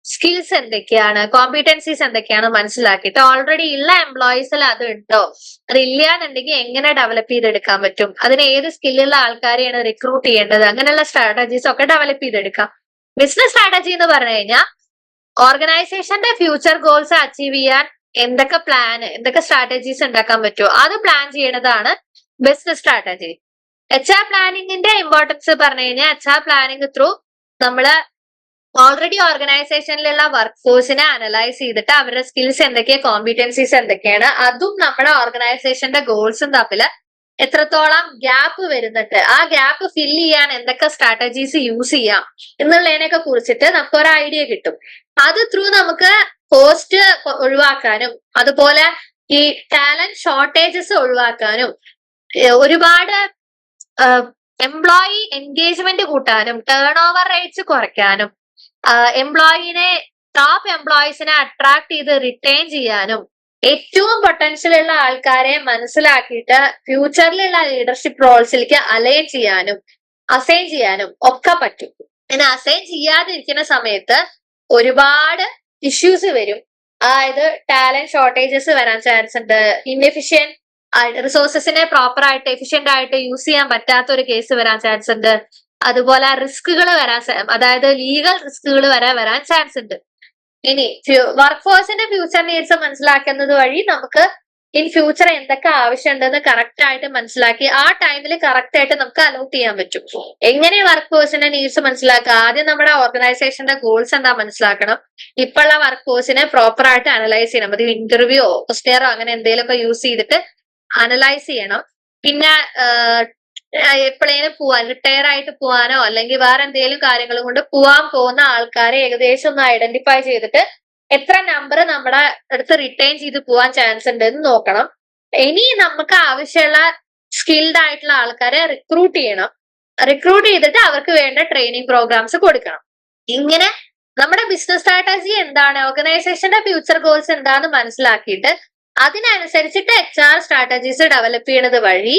സ്കിൽസ് എന്തൊക്കെയാണ്, കോമ്പിറ്റൻസീസ് എന്തൊക്കെയാണ് മനസ്സിലാക്കിയിട്ട് ഓൾറെഡി ഉള്ള എംപ്ലോയീസിൽ അത് ഉണ്ടോ, അത് ഇല്ല എന്നുണ്ടെങ്കിൽ എങ്ങനെ ഡെവലപ്പ് ചെയ്തെടുക്കാൻ പറ്റും, അതിന് ഏത് സ്കില്ലുള്ള ആൾക്കാരെയാണ് റിക്രൂട്ട് ചെയ്യേണ്ടത്, അങ്ങനെയുള്ള സ്ട്രാറ്റജീസ് ഒക്കെ ഡെവലപ്പ് ചെയ്തെടുക്കാം. ബിസിനസ് സ്ട്രാറ്റജി എന്ന് പറഞ്ഞു കഴിഞ്ഞാൽ ഓർഗനൈസേഷന്റെ ഫ്യൂച്ചർ ഗോൾസ് അച്ചീവ് ചെയ്യാൻ എന്തൊക്കെ എന്തൊക്കെ സ്ട്രാറ്റജീസ് ഉണ്ടാക്കാൻ പറ്റുമോ അത് പ്ലാൻ ചെയ്യണതാണ് ബിസിനസ് സ്ട്രാറ്റജി. HR പ്ലാനിങ്ങിന്റെ ഇമ്പോർട്ടൻസ് പറഞ്ഞു കഴിഞ്ഞാൽ HR പ്ലാനിങ് ത്രൂ നമ്മള് ഓൾറെഡി ഓർഗനൈസേഷനിലുള്ള വർക്ക് ഫോഴ്സിനെ അനലൈസ് ചെയ്തിട്ട് അവരുടെ സ്കിൽസ് എന്തൊക്കെയാ, കോമ്പിറ്റൻസീസ് എന്തൊക്കെയാണ്, അതും നമ്മുടെ ഓർഗനൈസേഷന്റെ ഗോൾസും തമ്മിൽ എത്രത്തോളം ഗ്യാപ്പ് വരുന്നുണ്ട്, ആ ഗ്യാപ്പ് ഫില്ല് ചെയ്യാൻ എന്തൊക്കെ സ്ട്രാറ്റജീസ് യൂസ് ചെയ്യാം എന്നുള്ളതിനൊക്കെ കുറിച്ചിട്ട് നമുക്ക് ഒരു ഐഡിയ കിട്ടും. അത് ത്രൂ നമുക്ക് കോസ്റ്റ് ഒഴിവാക്കാനും അതുപോലെ ഈ ടാലന്റ് ഷോർട്ടേജസ് ഒഴിവാക്കാനും ഒരുപാട് എംപ്ലോയി എൻഗേജ്മെന്റ് കൂട്ടാനും ടേൺ ഓവർ റേറ്റ്സ് കുറയ്ക്കാനും ടോപ്പ് എംപ്ലോയീസിനെ അട്രാക്ട് ചെയ്ത് റിട്ടേൺ ചെയ്യാനും ഏറ്റവും പൊട്ടൻഷ്യൽ ഉള്ള ആൾക്കാരെ മനസ്സിലാക്കിയിട്ട് ഫ്യൂച്ചറിലുള്ള ലീഡർഷിപ്പ് റോൾസിലേക്ക് അസൈൻ ചെയ്യാനും ഒക്കെ പറ്റും. ഇങ്ങനെ അസൈൻ ചെയ്യാതിരിക്കുന്ന സമയത്ത് ഒരുപാട് ഇഷ്യൂസ് വരും. അതായത് ടാലന്റ് ഷോർട്ടേജസ് വരാൻ ചാൻസ് ഉണ്ട്, ഇൻഎഫിഷ്യന്റ് റിസോഴ്സസിനെ പ്രോപ്പർ ആയിട്ട് എഫിഷ്യന്റ് ആയിട്ട് യൂസ് ചെയ്യാൻ പറ്റാത്ത ഒരു കേസ് വരാൻ ചാൻസ് ഉണ്ട്, അതുപോലെ റിസ്കുകൾ അതായത് ലീഗൽ റിസ്കുകൾ വരാൻ ചാൻസ് ഉണ്ട്. ഇനി വർക്ക് ഫോഴ്സിന്റെ ഫ്യൂച്ചർ നീഡ്സ് മനസ്സിലാക്കുന്നത് വഴി നമുക്ക് ഇൻ ഫ്യൂച്ചർ എന്തൊക്കെ ആവശ്യമുണ്ടെന്ന് കറക്റ്റ് ആയിട്ട് മനസ്സിലാക്കി ആ ടൈമിൽ കറക്റ്റ് ആയിട്ട് നമുക്ക് അലോട്ട് ചെയ്യാൻ പറ്റും. എങ്ങനെ വർക്ക് ഫോഴ്സിന്റെ നീഡ്സ് മനസ്സിലാക്കുക, ആദ്യം നമ്മുടെ ഓർഗനൈസേഷന്റെ ഗോൾസ് എന്താ മനസ്സിലാക്കണം, ഇപ്പോഴുള്ള വർക്ക് ഫോഴ്സിനെ പ്രോപ്പർ ആയിട്ട് അനലൈസ് ചെയ്യണം. അത് ഇന്റർവ്യൂയോ ക്വസ്റ്റ്യനറോ അങ്ങനെ എന്തെങ്കിലുമൊക്കെ യൂസ് ചെയ്തിട്ട് അനലൈസ് ചെയ്യണം. പിന്നെ എപ്പോഴേലും റിട്ടയർ ആയിട്ട് പോവാനോ അല്ലെങ്കിൽ വേറെ എന്തെങ്കിലും കാര്യങ്ങൾ കൊണ്ട് പോവാൻ പോകുന്ന ആൾക്കാരെ ഏകദേശം ഒന്ന് ഐഡന്റിഫൈ ചെയ്തിട്ട് എത്ര നമ്പർ നമ്മുടെ അടുത്ത് റിട്ടേൺ ചെയ്ത് പോവാൻ ചാൻസ് ഉണ്ട് എന്ന് നോക്കണം. ഇനി നമുക്ക് ആവശ്യമുള്ള സ്കിൽഡ് ആയിട്ടുള്ള ആൾക്കാരെ റിക്രൂട്ട് ചെയ്യണം. റിക്രൂട്ട് ചെയ്തിട്ട് അവർക്ക് വേണ്ട ട്രെയിനിങ് പ്രോഗ്രാംസ് കൊടുക്കണം. ഇങ്ങനെ നമ്മുടെ ബിസിനസ് സ്ട്രാറ്റജി എന്താണ്, ഓർഗനൈസേഷന്റെ ഫ്യൂച്ചർ ഗോൾസ് എന്താന്ന് മനസ്സിലാക്കിയിട്ട് അതിനനുസരിച്ചിട്ട് HR സ്ട്രാറ്റജീസ് ഡെവലപ്പ് ചെയ്യുന്നത് വഴി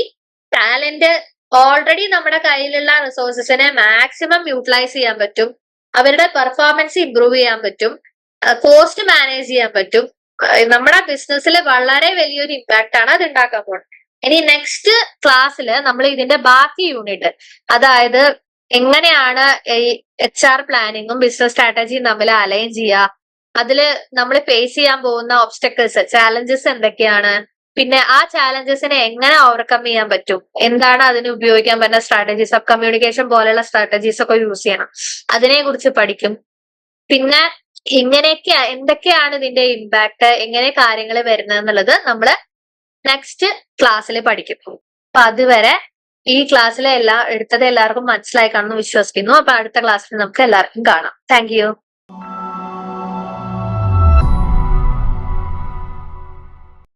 ടാലന്റ് ഓൾറെഡി നമ്മുടെ കയ്യിലുള്ള റിസോഴ്സസിനെ മാക്സിമം യൂട്ടിലൈസ് ചെയ്യാൻ പറ്റും, അവരുടെ പെർഫോമൻസ് ഇംപ്രൂവ് ചെയ്യാൻ പറ്റും, കോസ്റ്റ് മാനേജ് ചെയ്യാൻ പറ്റും. നമ്മുടെ ബിസിനസ്സിൽ വളരെ വലിയൊരു ഇമ്പാക്ട് ആണ് അത് ഉണ്ടാക്കാൻ പോകുന്നത്. ഇനി നെക്സ്റ്റ് ക്ലാസ്സിൽ നമ്മൾ ഇതിന്റെ ബാക്കി യൂണിറ്റ്, അതായത് എങ്ങനെയാണ് ഈ HR പ്ലാനിങ്ങും ബിസിനസ് സ്ട്രാറ്റജിയും തമ്മിൽ അലൈൻ ചെയ്യുക, അതില് നമ്മൾ ഫേസ് ചെയ്യാൻ പോകുന്ന ഒബ്സ്റ്റക്കിൾസ് ചാലഞ്ചസ് എന്തൊക്കെയാണ്, പിന്നെ ആ ചാലഞ്ചസിനെ എങ്ങനെ ഓവർകം ചെയ്യാൻ പറ്റും, എന്താണ് അതിന് ഉപയോഗിക്കാൻ പറ്റുന്ന സ്ട്രാറ്റജീസ് ഓഫ് കമ്മ്യൂണിക്കേഷൻ പോലെയുള്ള സ്ട്രാറ്റജീസ് ഒക്കെ യൂസ് ചെയ്യണം, അതിനെ കുറിച്ച് പഠിക്കും. പിന്നെ എന്തൊക്കെയാണ് ഇതിന്റെ ഇമ്പാക്ട്, എങ്ങനെ കാര്യങ്ങൾ വരുന്നത് എന്നുള്ളത് നമ്മൾ നെക്സ്റ്റ് ക്ലാസ്സിൽ പഠിക്കും. അപ്പൊ അതുവരെ ഈ ക്ലാസ്സിലെ എടുത്തത് എല്ലാവർക്കും മനസ്സിലായി കാണുമെന്ന് വിശ്വസിക്കുന്നു. അപ്പൊ അടുത്ത ക്ലാസ്സിൽ നമുക്ക് എല്ലാവർക്കും കാണാം. Thank you.